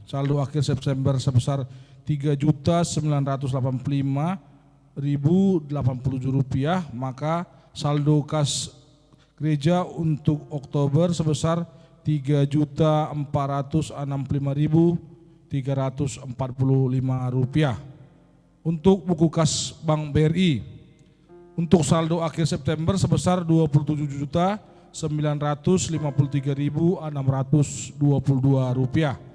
saldo akhir September sebesar Rp3.985.087, maka saldo kas gereja untuk Oktober sebesar Rp3.465.345. Untuk buku kas Bank BRI, untuk saldo akhir September sebesar Rp27.953.622.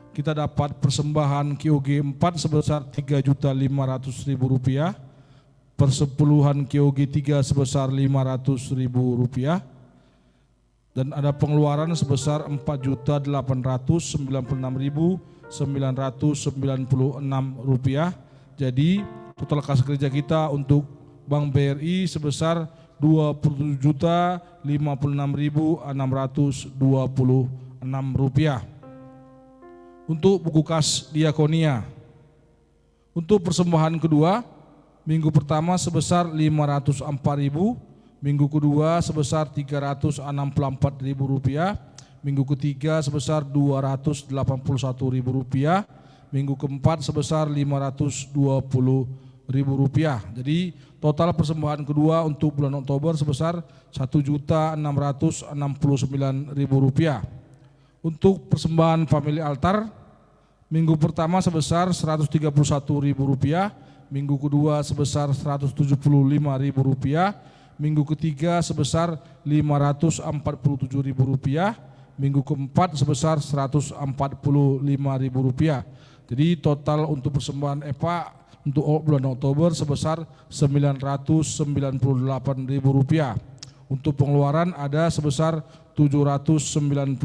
Kita dapat persembahan KOG 4 sebesar Rp3.500.000, persepuluhan KOG 3 sebesar Rp500.000, dan ada pengeluaran sebesar Rp4.896.996. Jadi total kas gereja kita untuk Bank BRI sebesar Rp27.056.626. Untuk buku kas diakonia, untuk persembahan kedua, minggu pertama sebesar Rp504.000, minggu kedua sebesar Rp364.000, minggu ketiga sebesar Rp281.000, minggu keempat sebesar Rp520.000. rupiah. Jadi total persembahan kedua untuk bulan Oktober sebesar 1.669.000 rupiah. Untuk persembahan family altar, minggu pertama sebesar 131.000 rupiah, minggu kedua sebesar 175.000 rupiah, minggu ketiga sebesar 547.000 rupiah, minggu keempat sebesar 145.000 rupiah. Jadi total untuk persembahan EPA untuk bulan Oktober sebesar 998.000 rupiah. Untuk pengeluaran ada sebesar 795.000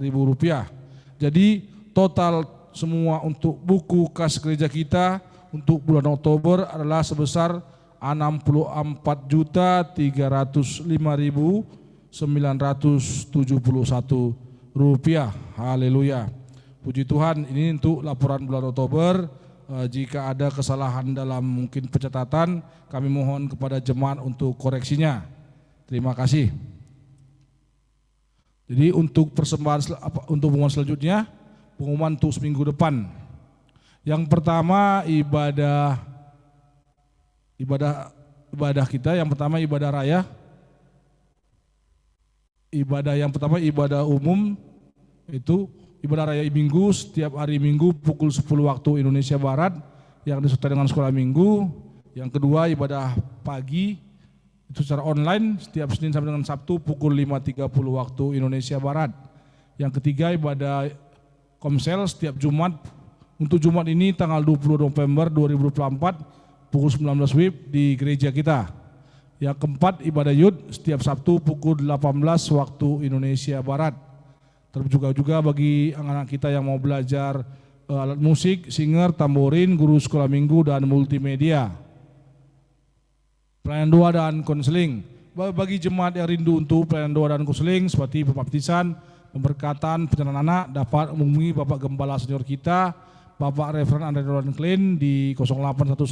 rupiah. Jadi total semua untuk buku kas gereja kita untuk bulan Oktober adalah sebesar 64.305.971 rupiah. Haleluya. Puji Tuhan, ini untuk laporan bulan Oktober. Jika ada kesalahan dalam mungkin pencatatan, kami mohon kepada jemaat untuk koreksinya. Terima kasih. Jadi untuk persembahan untuk pengumuman selanjutnya, pengumuman untuk seminggu depan. Yang pertama ibadah kita, yang pertama ibadah raya. Ibadah yang pertama ibadah umum, itu ibadah raya Minggu setiap hari Minggu pukul 10 waktu Indonesia Barat yang disertai dengan sekolah Minggu. Yang kedua ibadah pagi itu secara online setiap Senin sampai dengan Sabtu pukul 5.30 waktu Indonesia Barat. Yang ketiga ibadah Komsel setiap Jumat. Untuk Jumat ini tanggal 20 November 2024 pukul 19 WIB di gereja kita. Yang keempat ibadah Yud setiap Sabtu pukul 18 waktu Indonesia Barat. Terbuka juga bagi anak-anak kita yang mau belajar alat musik, singer, tamborin, guru sekolah minggu dan multimedia. Pelayanan doa dan konseling. Bagi jemaat yang rindu untuk pelayanan doa dan konseling seperti pembaptisan, pemberkatan, pencernaan anak dapat menghubungi Bapak Gembala senior kita, Bapak Reverend Andre Roland Klein di 0811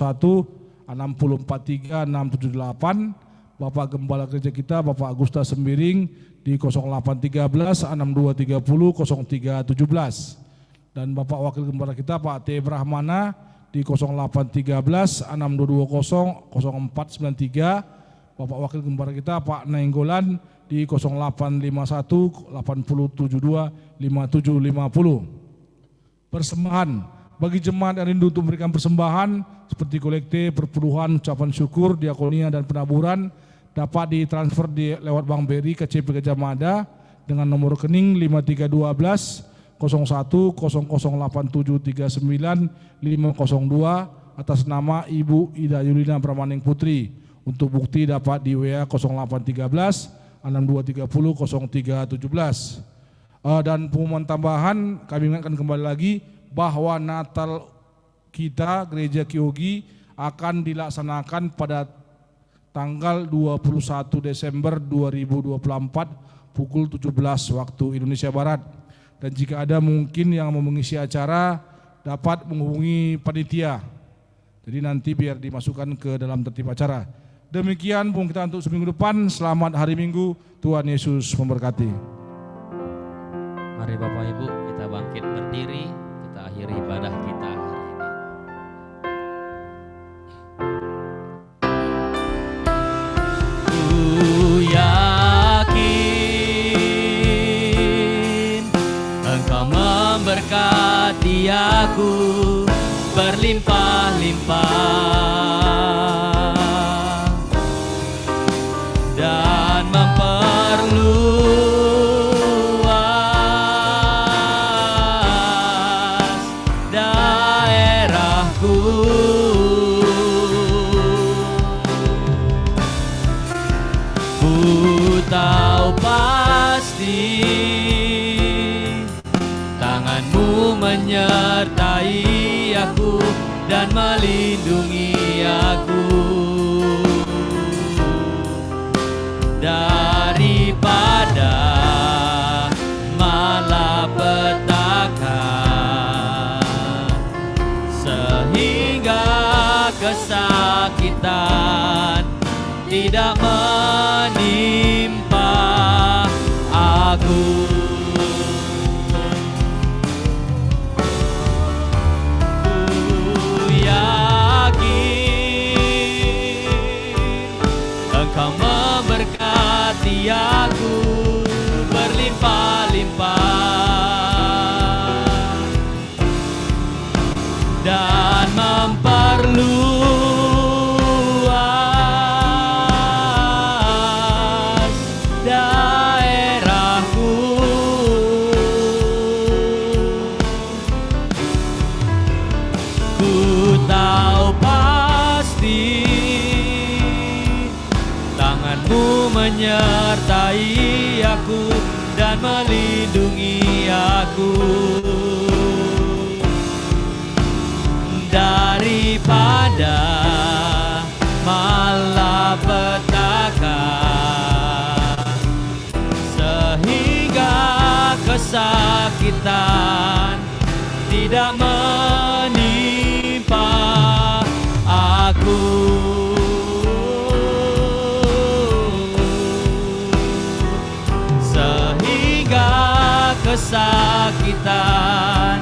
643678, Bapak Gembala gereja kita Bapak Agusta Sembiring di 0813 6230 0317, dan Bapak Wakil Gembala kita Pak T. Brahmana di 0813 6220 0493, Bapak Wakil Gembala kita Pak Nainggolan di 0851 8072 5750. Persembahan bagi jemaat yang rindu untuk memberikan persembahan seperti kolekte, perpuluhan, ucapan syukur, diakonia dan penaburan dapat ditransfer lewat Bank BRI ke CP Gajah Mada dengan nomor rekening 5312 01 008739 502 atas nama Ibu Ida Yulina Brahmaning Putri. Untuk bukti dapat di WA 0813 6230 0317. Dan pengumuman tambahan kami ingatkan kembali lagi bahwa Natal kita Gereja Kyogi akan dilaksanakan pada tanggal 21 Desember 2024 pukul 17 waktu Indonesia Barat. Dan jika ada mungkin yang mau mengisi acara dapat menghubungi panitia. Jadi nanti biar dimasukkan ke dalam tertib acara. Demikian pun kita untuk seminggu depan. Selamat hari Minggu. Tuhan Yesus memberkati. Mari Bapak Ibu kita bangkit berdiri, kita akhiri ibadah kita hari ini. Ku yakin Engkau memberkati aku berlimpah-limpah dan memperluas daerahku. Ku tahu pasti tanganmu menyertai aku dan melindungi aku daripada malapetaka, sehingga kesakitan tidak menimpa aku. Ku yakin menyertai aku dan melindungi aku daripada malapetaka, sehingga kesakitan tidak menimpa aku. Sehingga kesakitan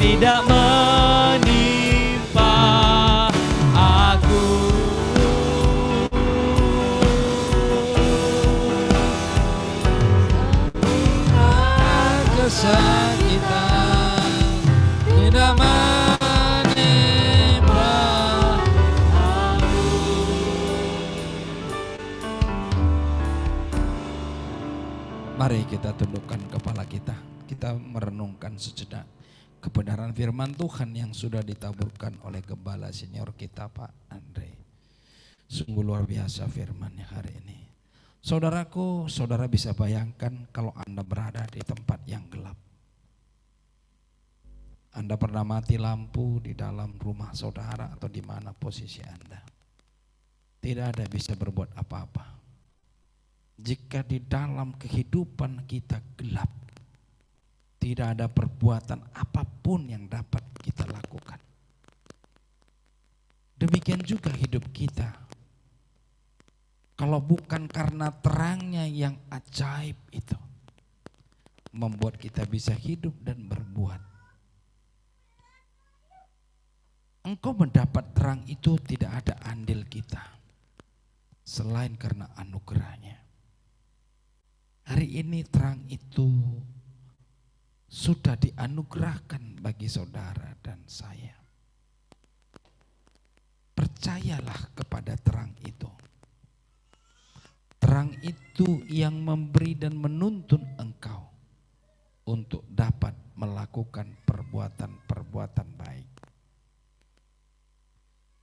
tidak menimpa aku. Kesakitan tidak menimpa aku. Mari kita tundukkan kepala kita. Kita merenungkan sejenak kebenaran firman Tuhan yang sudah ditaburkan oleh Gembala Senior kita Pak Andre. Sungguh luar biasa firman-Nya hari ini. Saudaraku, saudara bisa bayangkan kalau Anda berada di tempat yang gelap. Anda pernah mati lampu di dalam rumah saudara atau di mana posisi Anda. Tidak ada bisa berbuat apa-apa. Jika di dalam kehidupan kita gelap, tidak ada perbuatan apapun yang dapat kita lakukan. Demikian juga hidup kita. Kalau bukan karena terangnya yang ajaib itu, membuat kita bisa hidup dan berbuat. Engkau mendapat terang itu tidak ada andil kita, selain karena anugerahnya. Hari ini terang itu sudah dianugerahkan bagi saudara dan saya. Percayalah kepada terang itu. Terang itu yang memberi dan menuntun engkau untuk dapat melakukan perbuatan-perbuatan baik.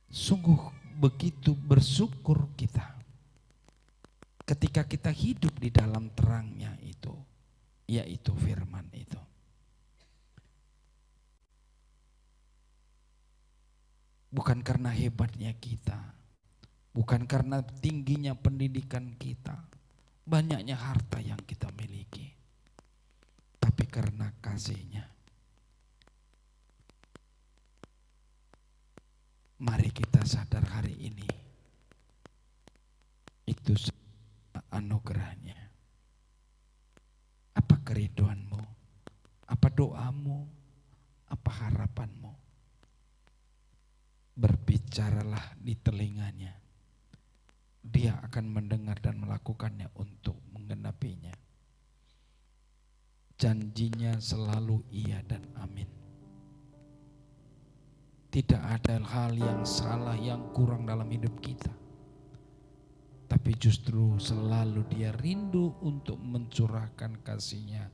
Sungguh begitu bersyukur kita ketika kita hidup di dalam terangnya itu, yaitu firman itu. Bukan karena hebatnya kita, bukan karena tingginya pendidikan kita, banyaknya harta yang kita miliki, tapi karena kasih-Nya. Mari kita sadar hari ini, itu anugerahnya. Apa keriduanmu? Apa doamu? Apa harapanmu? Berbicaralah di telinganya. Dia akan mendengar dan melakukannya untuk menggenapinya. Janjinya selalu iya dan amin. Tidak ada hal yang salah, yang kurang dalam hidup kita. Tapi justru selalu Dia rindu untuk mencurahkan kasih-Nya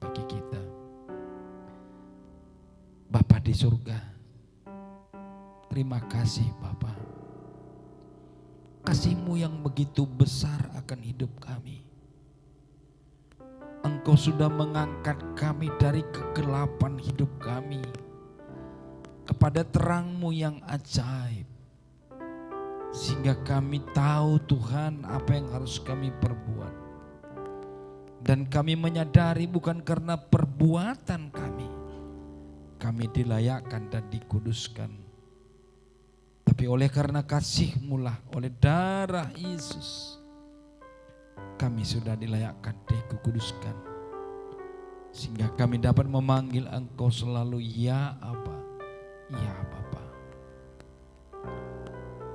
bagi kita. Bapa di surga, terima kasih Bapa. Kasih-Mu yang begitu besar akan hidup kami. Engkau sudah mengangkat kami dari kegelapan hidup kami kepada terang-Mu yang ajaib. Sehingga kami tahu Tuhan apa yang harus kami perbuat. Dan kami menyadari bukan karena perbuatan kami dilayakkan dan dikuduskan. Tapi oleh karena kasih-Mu lah, oleh darah Yesus, kami sudah dilayakkan, dikuduskan. Sehingga kami dapat memanggil Engkau selalu ya Aba, ya Bapa.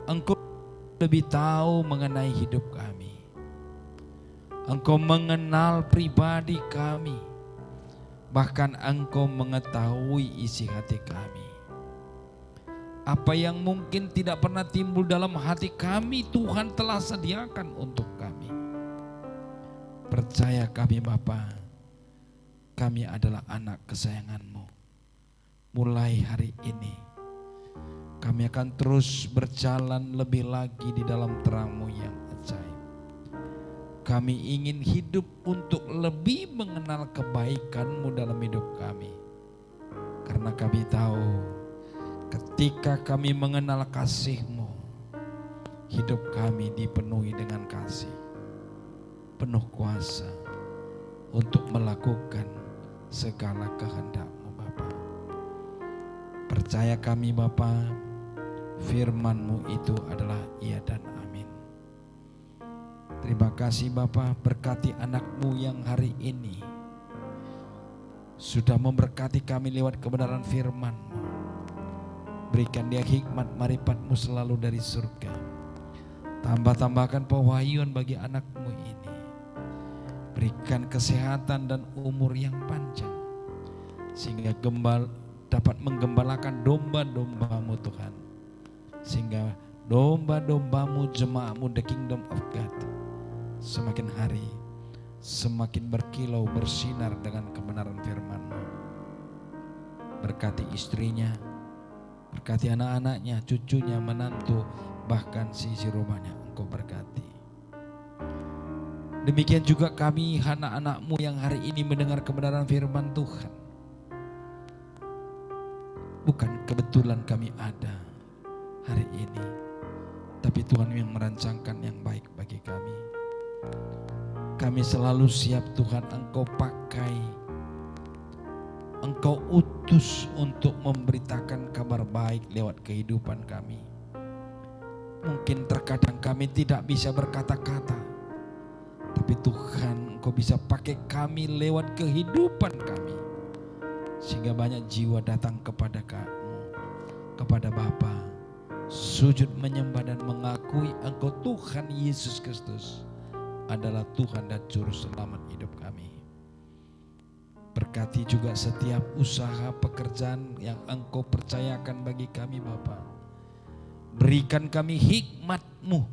Engkau lebih tahu mengenai hidup kami. Engkau mengenal pribadi kami. Bahkan Engkau mengetahui isi hati kami. Apa yang mungkin tidak pernah timbul dalam hati kami, Tuhan telah sediakan untuk kami. Percaya kami Bapa, kami adalah anak kesayangan-Mu. Mulai hari ini, kami akan terus berjalan lebih lagi di dalam terang-Mu yang ajaib. Kami ingin hidup untuk lebih mengenal kebaikan-Mu dalam hidup kami. Karena kami tahu ketika kami mengenal kasih-Mu, hidup kami dipenuhi dengan kasih, penuh kuasa untuk melakukan segala kehendak-Mu Bapa. Percaya kami Bapa, firman-Mu itu adalah iya dan amin. Terima kasih Bapa, berkati anak-Mu yang hari ini sudah memberkati kami lewat kebenaran firman-Mu. Berikan dia hikmat marifat-Mu selalu dari surga. Tambahkan pewahyuan bagi anak-Mu ini. Berikan kesehatan dan umur yang panjang, sehingga dapat menggembalakan domba-domba-Mu Tuhan. Sehingga domba-domba-Mu, jemaat-Mu, the kingdom of God, semakin hari semakin berkilau bersinar dengan kebenaran firman-Mu. Berkati istrinya, berkati anak-anaknya, cucunya, menantu, bahkan sisi rumahnya Engkau berkati. Demikian juga kami anak-anak-Mu yang hari ini mendengar kebenaran firman Tuhan. Bukan kebetulan kami ada hari ini, tapi Tuhan yang merancangkan yang baik bagi kami. Kami selalu siap Tuhan, Engkau pakai, Engkau utus untuk memberitakan kabar baik lewat kehidupan kami. Mungkin terkadang kami tidak bisa berkata-kata, tapi Tuhan Engkau bisa pakai kami lewat kehidupan kami, sehingga banyak jiwa datang kepada Kamu, kepada Bapa, sujud menyembah dan mengakui Engkau Tuhan Yesus Kristus adalah Tuhan dan Juru Selamat hidup kami. Berkati juga setiap usaha pekerjaan yang Engkau percayakan bagi kami Bapa. Berikan kami hikmat-Mu,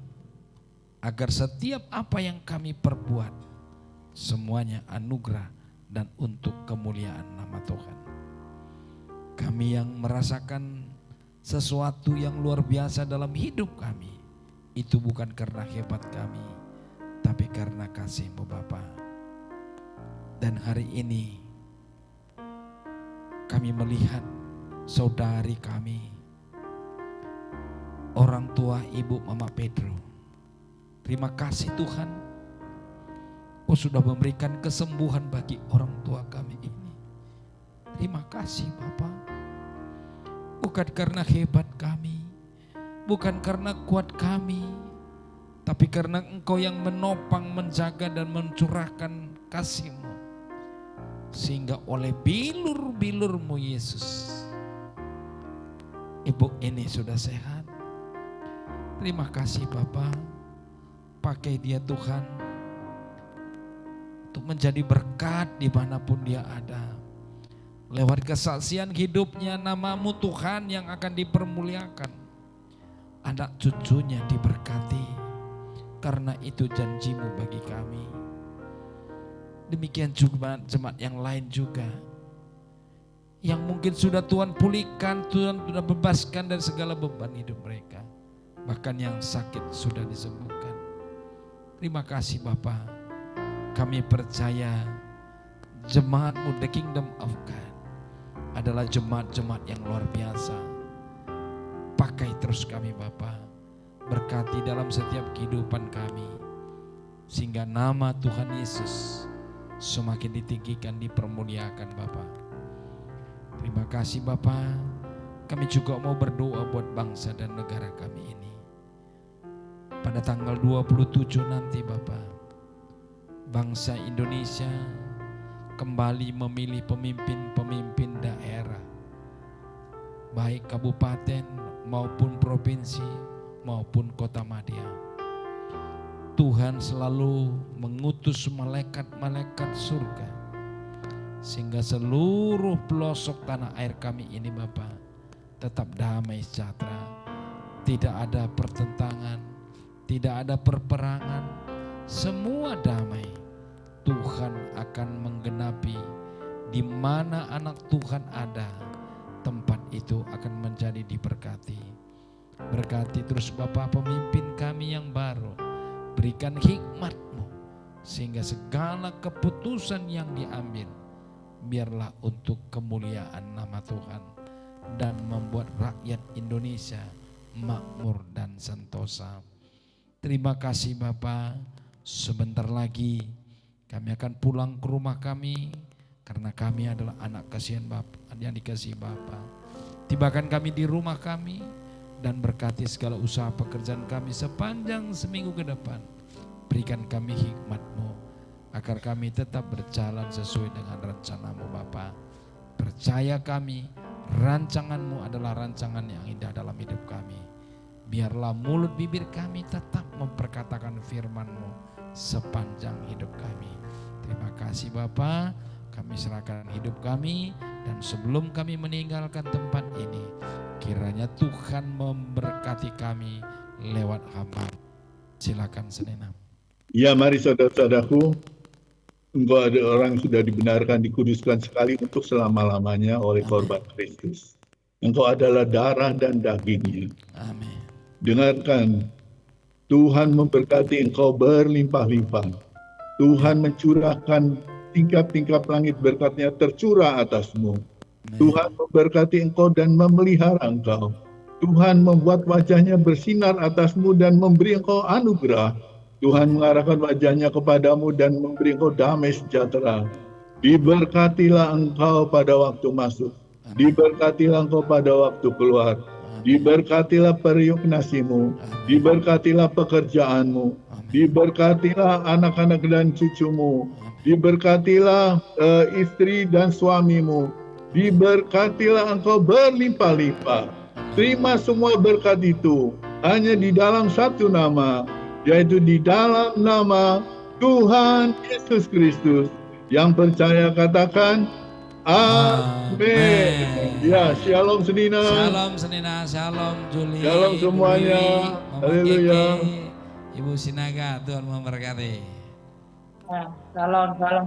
agar setiap apa yang kami perbuat semuanya anugerah dan untuk kemuliaan nama Tuhan. Kami yang merasakan sesuatu yang luar biasa dalam hidup kami, itu bukan karena hebat kami, tapi karena kasih-Mu Bapa. Dan hari ini kami melihat saudari kami, orang tua Ibu Mama Pedro. Terima kasih Tuhan, Kau sudah memberikan kesembuhan bagi orang tua kami ini. Terima kasih Bapa. Bukan karena hebat kami, bukan karena kuat kami, tapi karena Engkau yang menopang, menjaga dan mencurahkan kasih-Mu. Sehingga oleh bilur-bilur-Mu Yesus, ibu ini sudah sehat. Terima kasih Bapa. Pakai dia Tuhan untuk menjadi berkat dimanapun dia ada. Lewat kesaksian hidupnya, nama-Mu Tuhan yang akan dipermuliakan. Anak cucunya diberkati, karena itu janji-Mu bagi kami. Demikian juga jemaat yang lain juga, yang mungkin sudah Tuhan pulihkan, Tuhan sudah bebaskan dari segala beban hidup mereka. Bahkan yang sakit sudah disembuhkan. Terima kasih Bapa. Kami percaya jemaat-Mu, the kingdom of God, adalah jemaat-jemaat yang luar biasa. Pakai terus kami Bapa. Berkati dalam setiap kehidupan kami, sehingga nama Tuhan Yesus semakin ditinggikan, dipermuliakan Bapa. Terima kasih Bapa. Kami juga mau berdoa buat bangsa dan negara kami ini. Pada tanggal 27 nanti Bapa, bangsa Indonesia kembali memilih pemimpin-pemimpin daerah, baik kabupaten maupun provinsi maupun kota madya. Tuhan selalu mengutus malaikat-malaikat surga, sehingga seluruh pelosok tanah air kami ini Bapa tetap damai sejahtera. Tidak ada pertentangan, tidak ada perperangan, semua damai. Tuhan akan menggenapi di mana anak Tuhan ada, tempat itu akan menjadi diberkati. Berkati terus Bapa pemimpin kami yang baru. Berikan hikmat-Mu sehingga segala keputusan yang diambil biarlah untuk kemuliaan nama Tuhan dan membuat rakyat Indonesia makmur dan sentosa. Terima kasih Bapa. Sebentar lagi kami akan pulang ke rumah kami karena kami adalah anak kasihan Bapa yang dikasihi Bapa. Tibakan kami di rumah kami dan berkati segala usaha pekerjaan kami sepanjang seminggu ke depan. Berikan kami hikmat-Mu agar kami tetap berjalan sesuai dengan rencana-Mu Bapa. Percaya kami, rancangan-Mu adalah rancangan yang indah dalam hidup kami. Biarlah mulut bibir kami tetap memperkatakan firman-Mu sepanjang hidup kami. Terima kasih Bapa, kami serahkan hidup kami dan sebelum kami meninggalkan tempat ini, kiranya Tuhan memberkati kami lewat hamba. Silakan Senena. Ya, mari saudara-saudaraku, engkau ada orang yang sudah dibenarkan, dikuduskan sekali untuk selama-lamanya oleh korban Kristus. Engkau adalah darah dan dagingnya. Amin. Dengarkan, Tuhan memberkati engkau berlimpah-limpah. Tuhan mencurahkan tingkap-tingkap langit berkatnya tercurah atasmu. Tuhan memberkati engkau dan memelihara engkau. Tuhan membuat wajahnya bersinar atasmu dan memberi engkau anugerah. Tuhan mengarahkan wajahnya kepadamu dan memberi engkau damai sejahtera. Diberkatilah engkau pada waktu masuk. Diberkatilah engkau pada waktu keluar. Diberkatilah periuk nasimu. Diberkatilah pekerjaanmu. Diberkatilah anak-anak dan cucumu. Diberkatilah istri dan suamimu. Diberkatilah engkau berlimpah-limpah. Terima semua berkat itu hanya di dalam satu nama, yaitu di dalam nama Tuhan Yesus Kristus. Yang percaya katakan amin. Ya, shalom Senina. Shalom Senina, shalom Juli. Shalom Ibu semuanya. Dewi, Mama Haleluya. Keke, Ibu Sinaga, Tuhan memberkati. Shalom, shalom.